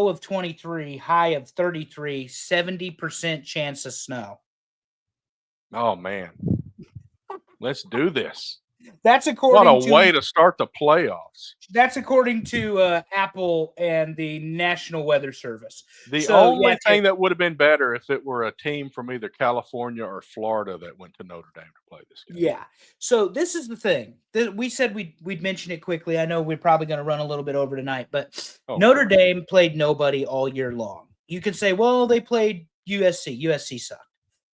of 23, high of 33, 70% chance of snow. Oh, man. Let's do this. That's according what a way to start the playoffs. That's according to Apple and the National Weather Service. The only thing that would have been better if it were a team from either California or Florida that went to Notre Dame to play this game. Yeah. So this is the thing. We said we'd mention it quickly. I know we're probably going to run a little bit over tonight, but Notre Dame played nobody all year long. You can say, well, they played USC. USC sucked.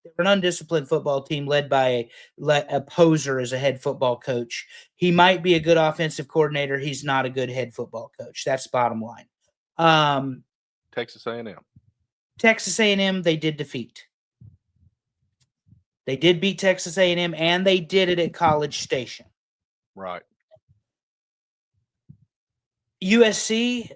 They're an undisciplined football team led by a poser as a head football coach. He might be a good offensive coordinator. He's not a good head football coach. That's the bottom line. Texas A&M. Texas A&M, they did defeat. They did beat Texas A&M, and they did it at College Station. Right. USC,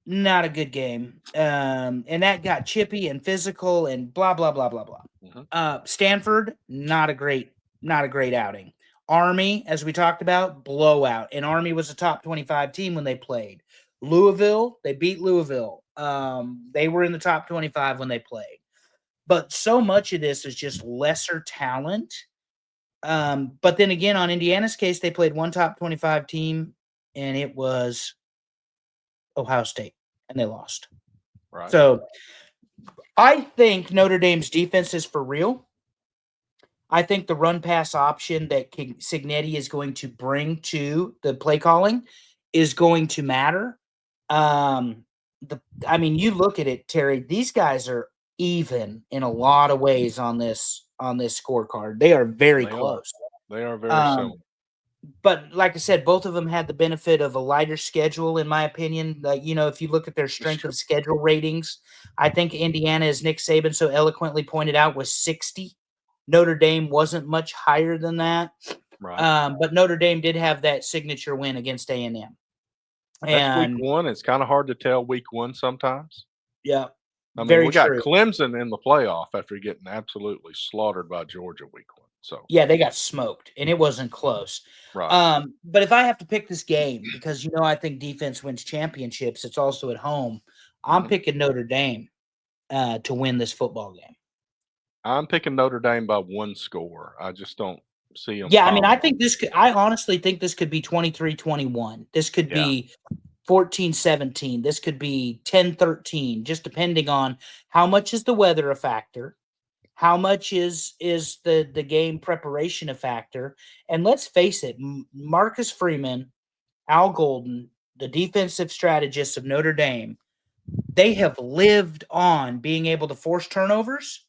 not a good game. And that got chippy and physical and blah, blah, blah, blah, blah. Mm-hmm. Stanford, not a great outing. Army, as we talked about, blowout. And Army was a top 25 team when they played. Louisville, they beat Louisville. They were in the top 25 when they played. But so much of this is just lesser talent. But then again, on Indiana's case, they played one top 25 team, and it was Ohio State, and they lost. Right. So I think Notre Dame's defense is for real. I think the run-pass option that Cignetti is going to bring to the play calling is going to matter. You look at it, Terry. These guys are even in a lot of ways on this scorecard. They are very close. They are very similar. But like I said, both of them had the benefit of a lighter schedule, in my opinion. If you look at their strength of schedule ratings, I think Indiana, as Nick Saban so eloquently pointed out, was 60. Notre Dame wasn't much higher than that. Right. But Notre Dame did have that signature win against A&M. That's week one. It's kind of hard to tell week one sometimes. Yeah. I mean, Very we got true. Clemson in the playoff after getting absolutely slaughtered by Georgia week 1. So, Yeah, they got smoked, and it wasn't close. right. But if I have to pick this game, because I think defense wins championships, it's also at home. I'm Mhm. picking Notre Dame to win this football game. I'm picking Notre Dame by 1 score. I just don't see them Yeah, I mean, I piling think on. this could, I honestly think this could be 23-21. This could Yeah. be 14-17. This could be 10-13, just depending on how much is the weather a factor, how much is the game preparation a factor. And let's face it, Marcus Freeman, Al Golden, the defensive strategists of Notre Dame, they have lived on being able to force turnovers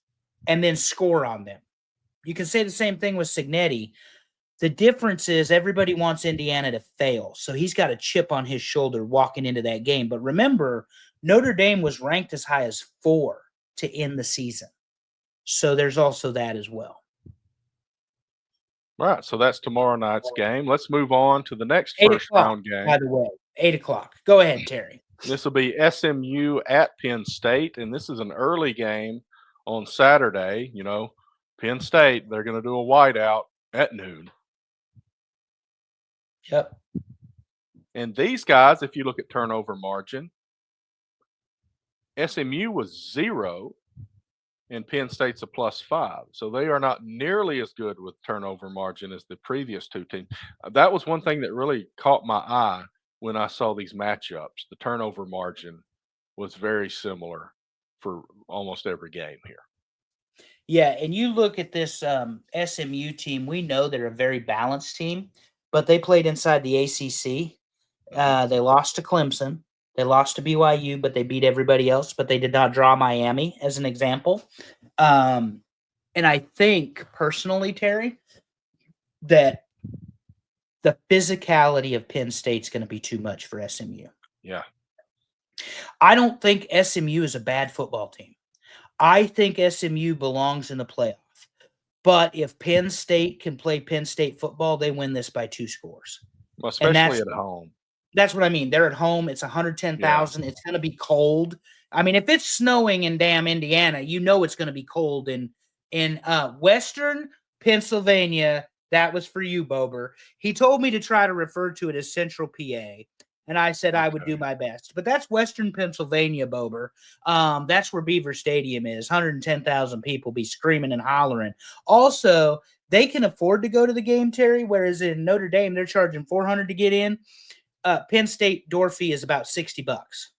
and then score on them. You can say the same thing with Signetti. The difference is everybody wants Indiana to fail. So he's got a chip on his shoulder walking into that game. But remember, Notre Dame was ranked as high as 4 to end the season. So there's also that as well. All right, so that's tomorrow night's game. Let's move on to the next 8 first o'clock, round game. by the way. 8 o'clock. Go ahead, Terry. This will be SMU at Penn State, and this is an early game on Saturday. Penn State, they're going to do a whiteout at noon. Yep. And these guys, if you look at turnover margin, SMU was 0 and Penn State's a +5. So they are not nearly as good with turnover margin as the previous two teams. That was one thing that really caught my eye when I saw these matchups. The turnover margin was very similar for almost every game here. Yeah, and you look at this SMU team, we know they're a very balanced team, but they played inside the ACC. They lost to Clemson. They lost to BYU, but they beat everybody else, but they did not draw Miami as an example. And I think personally, Terry, that the physicality of Penn State's going to be too much for SMU. Yeah. I don't think SMU is a bad football team. I think SMU belongs in the playoff. But if Penn State can play Penn State football, they win this by 2 scores. Well, And especially at home. That's what I mean. They're at home. It's Yeah. 110,000. It's going to be cold. I mean, if it's snowing in damn Indiana, it's going to be cold in Western Pennsylvania. That was for you, Bober. He told me to try to refer to it as Central PA, and I said I would do Okay. my best. But that's Western Pennsylvania, Bober. That's where Beaver Stadium is. 110,000 people be screaming and hollering. Also, they can afford to go to the game, Terry, whereas in Notre Dame, they're charging $400 to get in. Penn State door fee is about $60.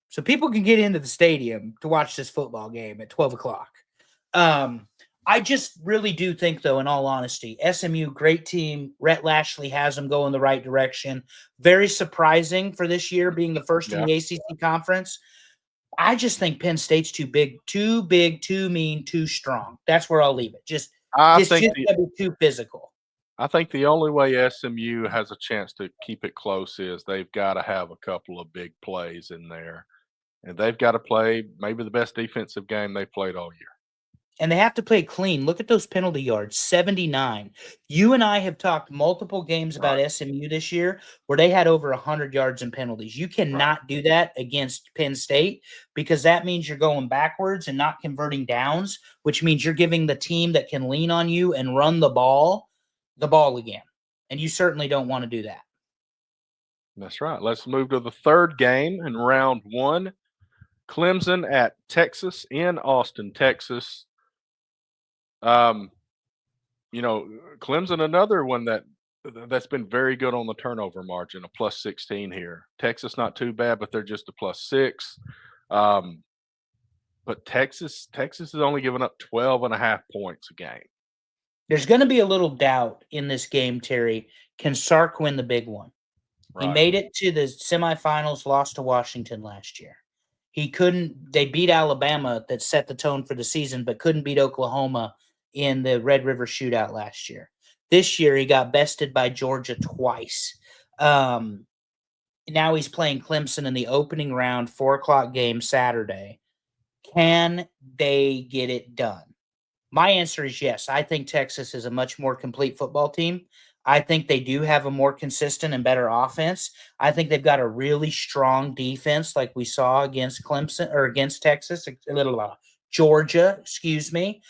So people can get into the stadium to watch this football game at 12 o'clock. I just really do think, though, in all honesty, SMU, great team. Rhett Lashley has them going the right direction. Very surprising for this year being the first in the ACC conference. I just think Penn State's too big, too mean, too strong. That's where I'll leave it. Just be too physical. I think the only way SMU has a chance to keep it close is they've got to have a couple of big plays in there, and they've got to play maybe the best defensive game they played all year. And they have to play clean. Look at those penalty yards, 79. You and I have talked multiple games about SMU this year where they had over 100 yards in penalties. You cannot do that against Penn State because that means you're going backwards and not converting downs, which means you're giving the team that can lean on you and run the ball again. And you certainly don't want to do that. That's right. Let's move to the third game in round 1. Clemson at Texas in Austin, Texas. Clemson, another one that's been very good on the turnover margin, a +16 here. Texas, not too bad, but they're just a +6. But Texas is only giving up 12.5 points a game. There's going to be a little doubt in this game, Terry. Can Sark win the big one? He made it to the semifinals, lost to Washington last year. He couldn't. They beat Alabama, that set the tone for the season, but couldn't beat Oklahoma in the Red River Shootout last year. This year, he got bested by Georgia twice. Now he's playing Clemson in the opening round, 4 o'clock game Saturday. Can they get it done? My answer is yes. I think Texas is a much more complete football team. I think they do have a more consistent and better offense. I think they've got a really strong defense, like we saw against Clemson or against Texas, Georgia, excuse me.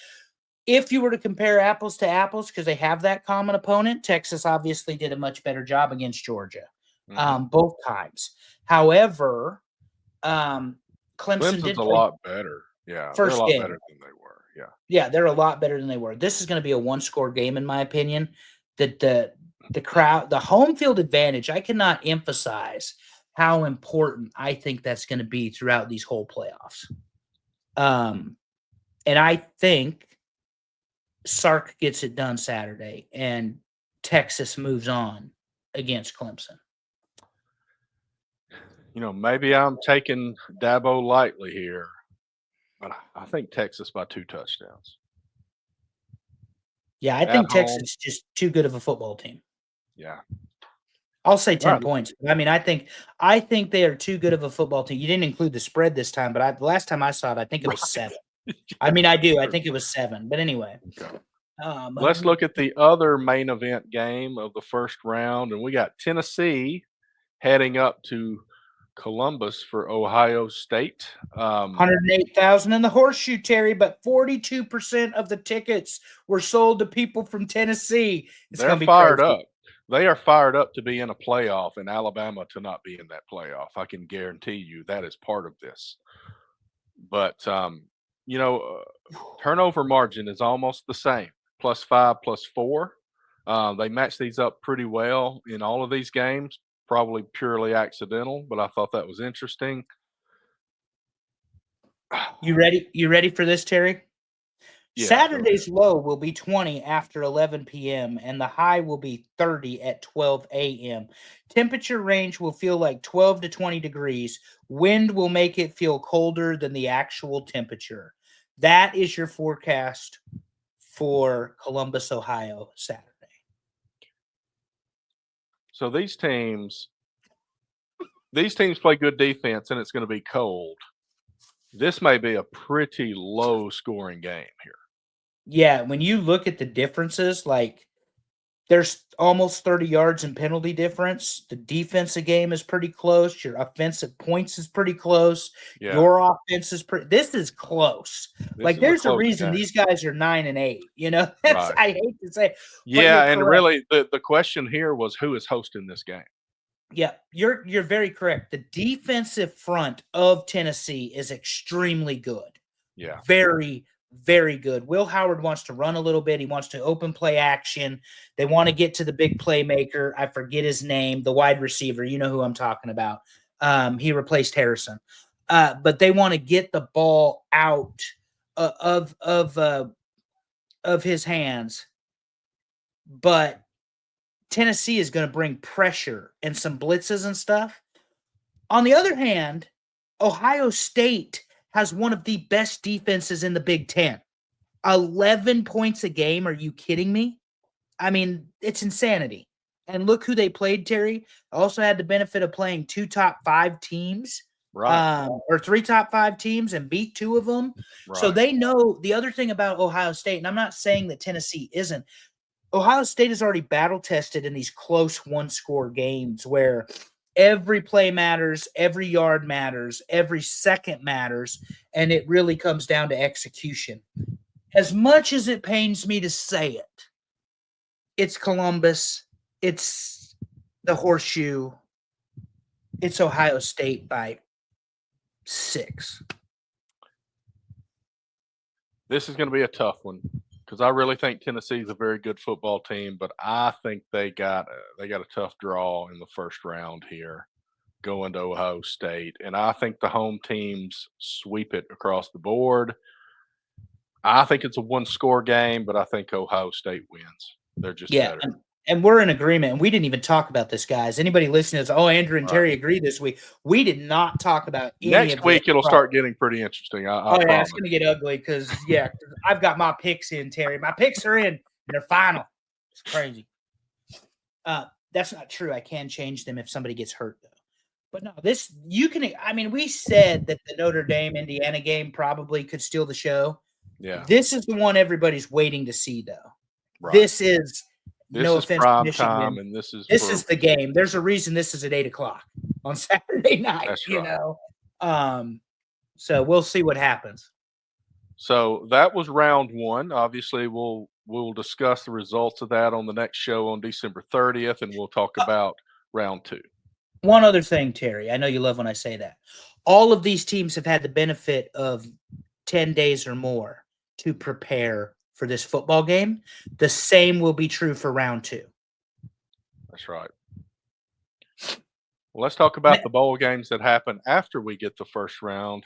If you were to compare apples to apples, because they have that common opponent, Texas obviously did a much better job against Georgia, both times. However, Clemson Clemson's did a play lot better. Yeah, they're a first lot game. better than they were. Yeah. Yeah, they're a lot better than they were. This is going to be a one-score game, in my opinion. That the crowd, the home field advantage, I cannot emphasize how important I think that's going to be throughout these whole playoffs. And I think Sark gets it done Saturday, and Texas moves on against Clemson. Maybe I'm taking Dabo lightly here, but I think Texas by 2 touchdowns. Yeah, I At think home. Texas is just too good of a football team. Yeah. I'll say 10 right. points. I mean, I think they are too good of a football team. You didn't include the spread this time, but the last time I saw it, I think it was 7. I mean, I do. I think it was 7. But anyway, Okay. Let's look at the other main event game of the first round, and we got Tennessee heading up to Columbus for Ohio State. 108,000 in the horseshoe, Terry, but 42% of the tickets were sold to people from Tennessee. It's going to be fired crazy. up. They are fired up to be in a playoff, and Alabama to not be in that playoff. I can guarantee you that is part of this. But turnover margin is almost the same, +5, +4. They match these up pretty well in all of these games, probably purely accidental, but I thought that was interesting. You ready? You ready for this, Terry? Yeah, Saturday's low will be 20 after 11 p.m. and the high will be 30 at 12 a.m. Temperature range will feel like 12 to 20 degrees. Wind will make it feel colder than the actual temperature. That is your forecast for Columbus, Ohio, Saturday. So these teams play good defense, and it's going to be cold. This may be a pretty low scoring game here. Yeah, when you look at the differences, like there's almost 30 yards in penalty difference. The defensive game is pretty close. Your offensive points is pretty close. Yeah. Your offense is this is close. This there's a close reason game. these guys are 9-8. Right. I hate to say. Yeah, and really the question here was who is hosting this game. Yeah, you're very correct. The defensive front of Tennessee is extremely good. Yeah. Very, very good. Will Howard wants to run a little bit. He wants to open play action. They want to get to the big playmaker. I forget his name, the wide receiver. You know who I'm talking about. He replaced Harrison. But they want to get the ball out of his hands. But Tennessee is going to bring pressure and some blitzes and stuff. On the other hand, Ohio State has one of the best defenses in the Big Ten. 11 points a game. Are you kidding me? I mean, it's insanity. And look who they played, Terry. Also had the benefit of playing 2 top 5 teams. Right. Or 3 top 5 teams and beat 2 of them. Right. So they know the other thing about Ohio State, and I'm not saying that Tennessee isn't. Ohio State is already battle tested in these close one-score games where every play matters, every yard matters, every second matters, and it really comes down to execution. As much as it pains me to say it, it's Columbus, it's the horseshoe, it's Ohio State by 6. This is going to be a tough one because I really think Tennessee is a very good football team, but I think they got a tough draw in the first round here going to Ohio State, and I think the home teams sweep it across the board. I think it's a one-score game, but I think Ohio State wins. They're just better. And we're in agreement. And we didn't even talk about this, guys. Anybody listening to Andrew and Terry agree this week. We did not talk about any Next of week. It'll start getting pretty interesting. I it's going to get ugly because I've got my picks in, Terry. My picks are in, and they're final. It's crazy. That's not true. I can change them if somebody gets hurt, though. But no, we said that the Notre Dame Indiana game probably could steal the show. Yeah. This is the one everybody's waiting to see, though. Right. This is This No is offense to prime time, Michigan. and this is This for is the game. There's a reason this is at 8 o'clock on Saturday night, that's you right. know. So we'll see what happens. So that was round one. Obviously, we'll discuss the results of that on the next show on December 30th, and we'll talk about round two. One other thing, Terry, I know you love when I say that. All of these teams have had the benefit of 10 days or more to prepare for this football game. The same will be true for round two. That's right. Well, let's talk about the bowl games that happen after we get the first round.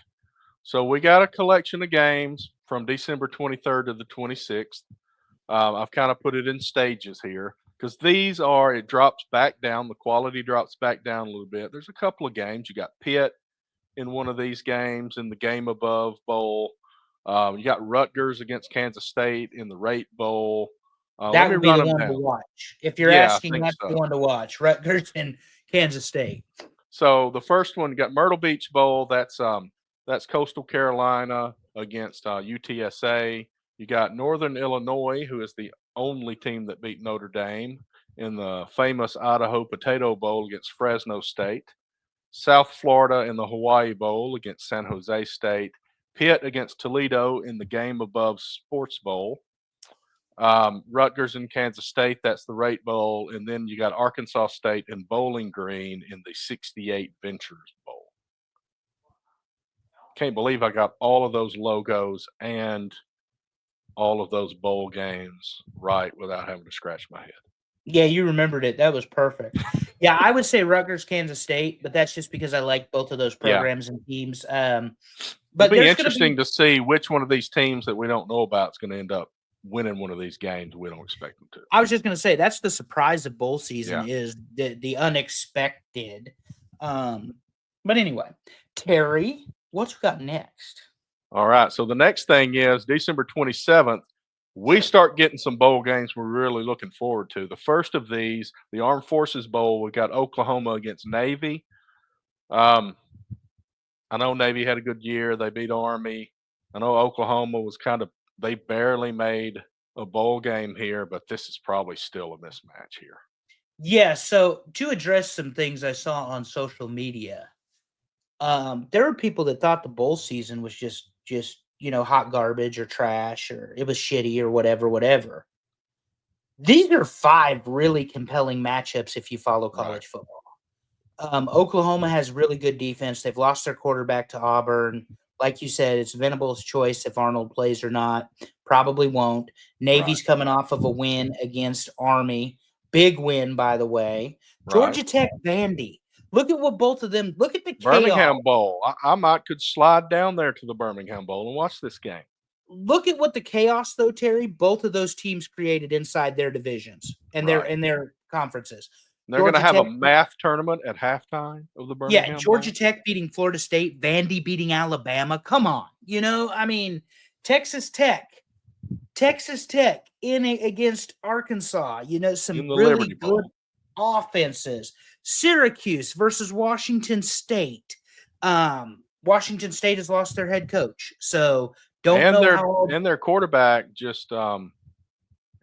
So we got a collection of games from December 23rd to the 26th. I've kind of put it in stages here because it drops back down. The quality drops back down a little bit. There's a couple of games. You got Pitt in one of these games in the Game Above Bowl. You got Rutgers against Kansas State in the Rate Bowl. Let That me would be run the them one to down. watch. If you're Yeah, I asking, think that's the so. one to watch. Rutgers and Kansas State. So the first one, you got Myrtle Beach Bowl. That's Coastal Carolina against UTSA. You got Northern Illinois, who is the only team that beat Notre Dame in the famous Idaho Potato Bowl against Fresno State. South Florida in the Hawaii Bowl against San Jose State. Pitt against Toledo in the Game Above Sports Bowl. Rutgers and Kansas State, that's the Rate Bowl. And then you got Arkansas State and Bowling Green in the 68 Ventures Bowl. Can't believe I got all of those logos and all of those bowl games right without having to scratch my head. Yeah, you remembered it. That was perfect. Yeah, I would say Rutgers, Kansas State, but that's just because I like both of those programs and teams. But it'll be there's interesting to see which one of these teams that we don't know about is going to end up winning one of these games. We don't expect them to. I was just going to say that's the surprise of bowl season Yeah. is the unexpected. But anyway, Terry, what you got next? All right. So the next thing is December 27th. We start getting some bowl games we're really looking forward to. The first of these, the Armed Forces Bowl, we got Oklahoma against Navy. I know Navy had a good year. They beat Army. I know Oklahoma was they barely made a bowl game here, but this is probably still a mismatch here. Yeah, so to address some things I saw on social media, there were people that thought the bowl season was just hot garbage or trash or it was shitty or whatever. These are 5 really compelling matchups if you follow college football. Oklahoma has really good defense. They've lost their quarterback to Auburn. Like you said, it's Venable's choice if Arnold plays or not. Probably won't. Navy's coming off of a win against Army. Big win, by the way. Georgia Tech, Vandy. Look at what both of them. Look at the Birmingham chaos. Bowl. I could slide down there to the Birmingham Bowl and watch this game. Look at what the chaos, though, Terry. Both of those teams created inside their divisions and their conferences. They're going to have a math tournament at halftime of the Birmingham Bowl. Georgia Tech beating Florida State, Vandy beating Alabama. Come on, Texas Tech against Arkansas. Some really good offenses. Syracuse versus Washington State. Washington State has lost their head coach, so and their quarterback just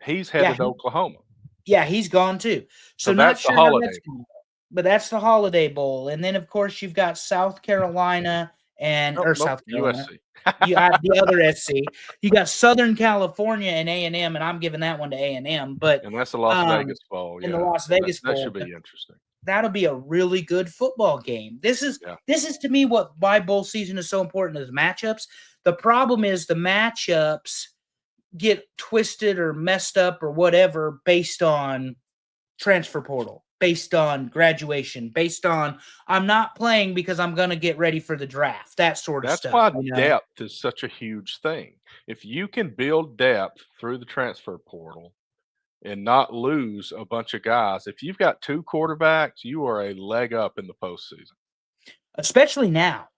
he's headed to Oklahoma. Yeah, he's gone too. So that's not sure the Holiday Bowl. But that's the Holiday Bowl, and then of course you've got South Carolina South Carolina, USC. The other SC. You got Southern California and A&M, and I'm giving that one to A&M. And that's the Las Vegas Bowl. In the Las Vegas Bowl, that should be interesting. That'll be a really good football game. This is to me why bowl season is so important is matchups. The problem is the matchups get twisted or messed up or whatever based on transfer portal, based on graduation, based on I'm not playing because I'm going to get ready for the draft, that sort of stuff. That's why depth is such a huge thing. If you can build depth through the transfer portal and not lose a bunch of guys, if you've got 2 quarterbacks, you are a leg up in the postseason. Especially now.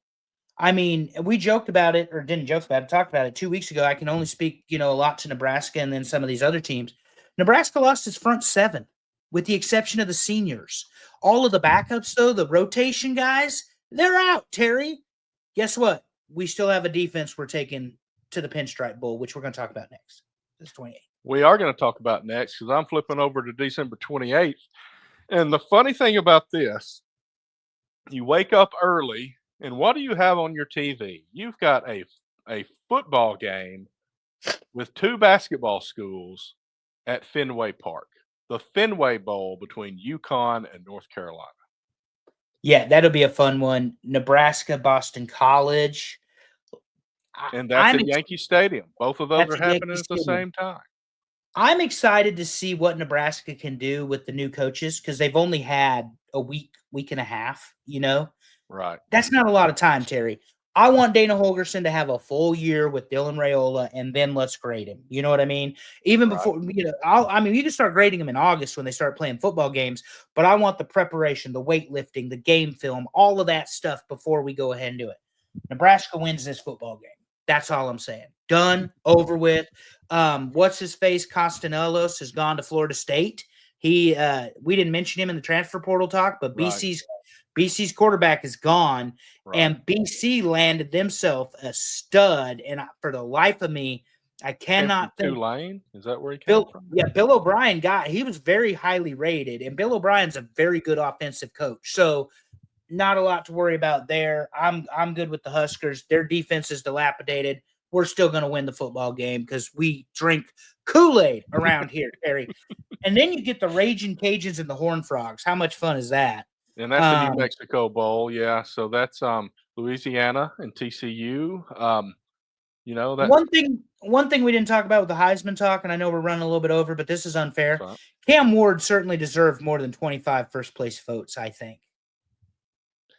I mean, we joked about it, or didn't joke about it, talked about it 2 weeks ago. I can only speak, a lot to Nebraska and then some of these other teams. Nebraska lost its front 7, with the exception of the seniors. All of the backups, though, the rotation guys, they're out, Terry. Guess what? We still have a defense we're taking to the Pinstripe Bowl, which we're going to talk about next. This 28. we are going to talk about next because I'm flipping over to December 28th. And the funny thing about this, you wake up early, and what do you have on your TV? You've got a football game with two basketball schools at Fenway Park, the Fenway Bowl between UConn and North Carolina. Yeah, that'll be a fun one. Nebraska, Boston College. And that's I'm at Yankee Stadium. Both of those that's are at Yankee happening at the Stadium. same time. I'm excited to see what Nebraska can do with the new coaches because they've only had a week and a half. Right. That's not a lot of time, Terry. I want Dana Holgerson to have a full year with Dylan Raiola, and then let's grade him. You know what I mean? Even Right. before, I mean, you can start grading him in August when they start playing football games, but I want the preparation, the weightlifting, the game film, all of that stuff before we go ahead and do it. Nebraska wins this football game. That's all I'm saying. Done, over with. What's his face? Costanelos has gone to Florida State. We didn't mention him in the transfer portal talk, but Right. BC's quarterback is gone, Right. and BC landed themselves a stud. And for the life of me, I cannot think. Tulane? Is that where he came from? Yeah, Bill O'Brien he was very highly rated, and Bill O'Brien's a very good offensive coach. So not a lot to worry about there. I'm good with the Huskers. Their defense is dilapidated. We're still going to win the football game because we drink Kool-Aid around here, Terry. And then you get the Raging Cajuns and the Horned Frogs. How much fun is that? And that's the New Mexico Bowl, yeah. So that's Louisiana and TCU. That One thing we didn't talk about with the Heisman talk, and I know we're running a little bit over, but this is unfair. right. Cam Ward certainly deserved more than 25 first place votes, I think.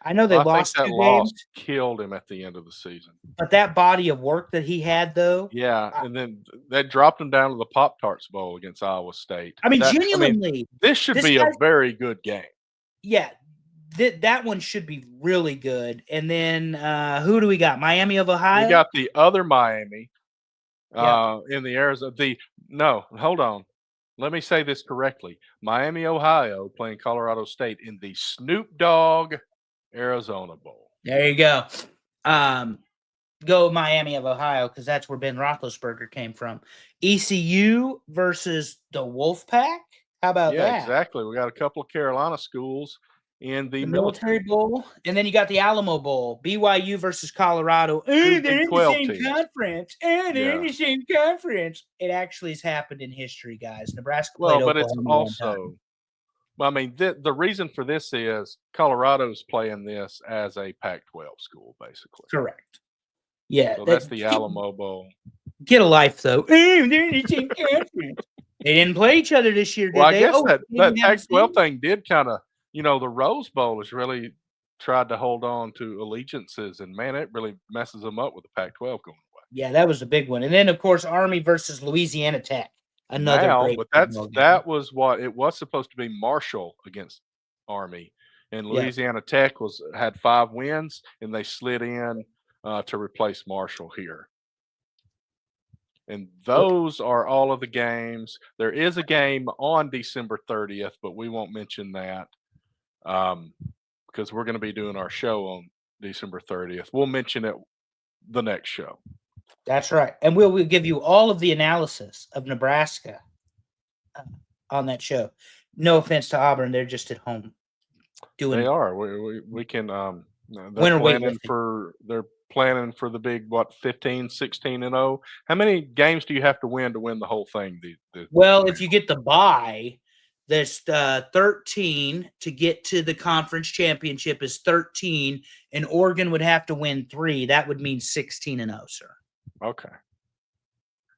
I know they lost I think that 2 loss games, killed him at the end of the season. but that body of work that he had, though. Yeah, and then they dropped him down to the Pop Tarts Bowl against Iowa State. I mean, genuinely, this should be a very good game. Yeah, that one should be really good. And then who do we got? Miami of Ohio. We got the other Miami Yep. in the Arizona. No, hold on. Let me say this correctly. Miami, Ohio, playing Colorado State in the Snoop Dogg Arizona Bowl. There you go. Go Miami of Ohio because that's where Ben Roethlisberger came from. ECU versus the Wolfpack. How about that? Yeah, exactly. We got a couple of Carolina schools in the military bowl, and then you got the Alamo Bowl. BYU versus Colorado. Two They're in Big the 12 same teams. conference. They're in the same conference. It actually has happened in history, guys. Nebraska Well, played but it's Oklahoma one time. also, I mean, the reason for this is Colorado's playing this as a Pac-12 school, basically. Correct. Yeah, So that's the Alamo Bowl. Get a life, though. They're in the same conference. They didn't play each other this year, did Well, I they? guess that they didn't have a Pac-12 season? thing did kind of, the Rose Bowl has really tried to hold on to allegiances, and man, it really messes them up with the Pac-12 going away. Yeah, that was a big one. And then, of course, Army versus Louisiana Tech. Another great. But that was what it was supposed to be. Marshall against Army, and Louisiana Tech had 5 wins, and they slid in to replace Marshall here. And those are all of the games. There is a game on December 30th, but we won't mention that because we're going to be doing our show on December 30th. We'll mention it the next show. That's right. And we'll give you all of the analysis of Nebraska on that show. No offense to Auburn. They're just at home doing. They are. We can. Winter weightlifting. They're planning for the big 15, 16-0. How many games do you have to win the whole thing? Well, if you get the bye, there's 13 to get to the conference championship is 13, and Oregon would have to win 3. That would mean 16-0, sir. Okay.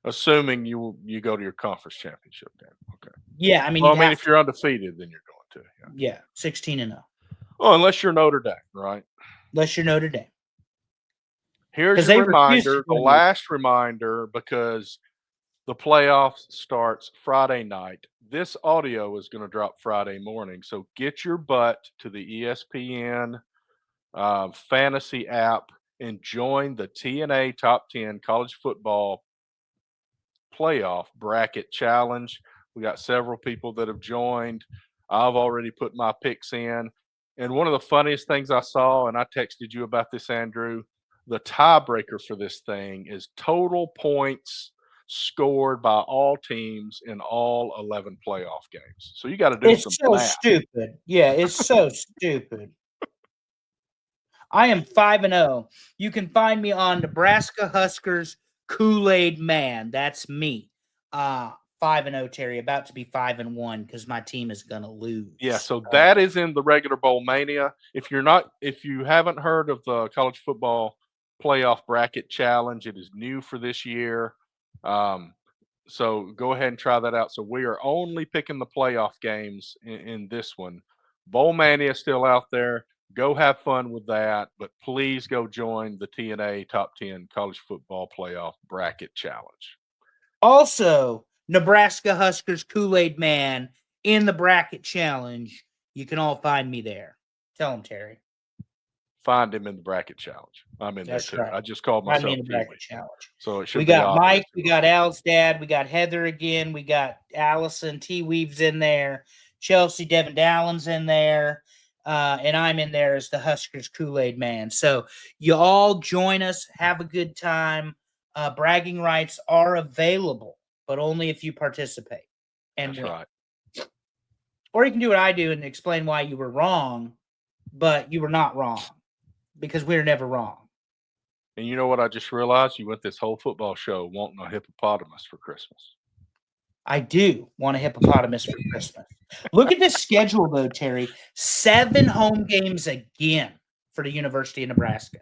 Assuming you go to your conference championship game. Okay. Yeah, I mean, if you're undefeated, then you're going to. Yeah, 16-0. Oh, unless you're Notre Dame, right? Unless you're Notre Dame. Here's your reminder, the last reminder, because the playoffs starts Friday night. This audio is going to drop Friday morning, so get your butt to the ESPN fantasy app and join the TNA Top 10 College Football Playoff Bracket Challenge. We got several people that have joined. I've already put my picks in. And one of the funniest things I saw, and I texted you about this, Andrew, the tiebreaker for this thing is total points scored by all teams in all 11 playoff games. So you got to do It's some so math. stupid. Yeah, it's so stupid. I am 5-0. You can find me on Nebraska Huskers Kool-Aid Man. That's me. 5-0, Terry. About to be 5-1 because my team is gonna lose. Yeah, so that is in the regular bowl mania. If you haven't heard of the college football playoff bracket challenge, it is new for this year. So go ahead and try that out. So we are only picking the playoff games in this one. Bowl mania is still out there. Go have fun with that, but please go join the TNA Top 10 College Football Playoff Bracket Challenge. Also, Nebraska Huskers Kool-Aid Man in the bracket challenge. You can all find me there. Tell them, Terry. Find him in the bracket challenge. I'm in That's there too. right. I just called Find me myself in the Pee bracket Wee. challenge. So it should We be got obvious. Mike, we got Al's dad, we got Heather again, we got Allison T. Weaves in there, Chelsea Devin Dallins in there, and I'm in there as the Huskers Kool-Aid Man. So you all join us, have a good time. Bragging rights are available, but only if you participate. And That's win. right. Or you can do what I do and explain why you were wrong, but you were not wrong because we're never wrong. And you know what? I just realized you went this whole football show wanting a hippopotamus for Christmas. I do want a hippopotamus for Christmas. Look at this schedule, though, Terry. 7 home games again for the University of Nebraska.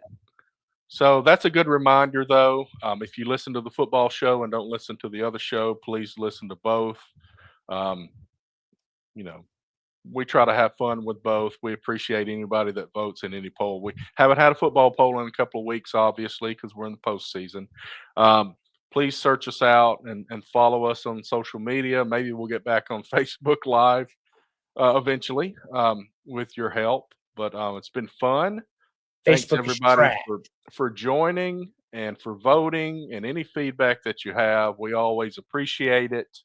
So that's a good reminder, though. If you listen to the football show and don't listen to the other show, please listen to both. Um, you know, we try to have fun with both. We appreciate anybody that votes in any poll. We haven't had a football poll in a couple of weeks, obviously, because we're in the postseason. Please search us out and follow us on social media. Maybe we'll get back on Facebook Live eventually with your help. But it's been fun. Thanks Facebook is everybody trash. for joining and for voting and any feedback that you have. We always appreciate it.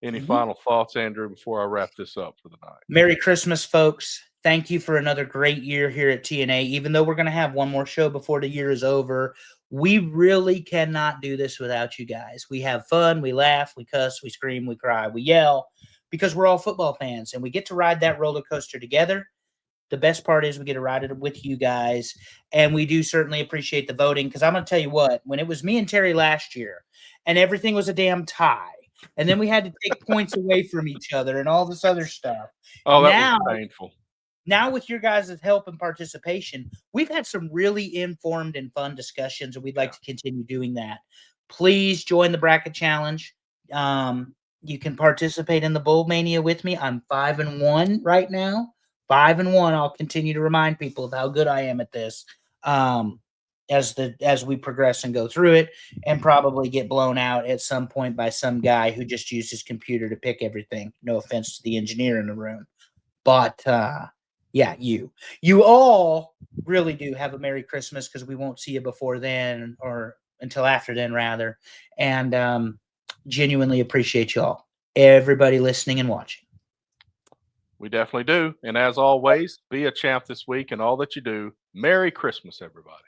Any final thoughts, Andrew, before I wrap this up for the night? Merry Christmas, folks. Thank you for another great year here at TNA. Even though we're going to have one more show before the year is over, we really cannot do this without you guys. We have fun, we laugh, we cuss, we scream, we cry, we yell because we're all football fans and we get to ride that roller coaster together. The best part is we get to ride it with you guys, and we do certainly appreciate the voting because I'm going to tell you what, when it was me and Terry last year and everything was a damn tie, and then we had to take points away from each other and all this other stuff. Oh, that Now, was painful. now with your guys' help and participation, we've had some really informed and fun discussions, and we'd like to continue doing that. Please join the bracket challenge. You can participate in the Bowl Mania with me. I'm 5-1 right now. 5-1. I'll continue to remind people of how good I am at this. As we progress and go through it, and probably get blown out at some point by some guy who just used his computer to pick everything. No offense to the engineer in the room, but yeah, you all really do have a Merry Christmas because we won't see you before then or until after then, rather. And genuinely appreciate y'all, everybody listening and watching. We definitely do. And as always, be a champ this week in all that you do. Merry Christmas, everybody.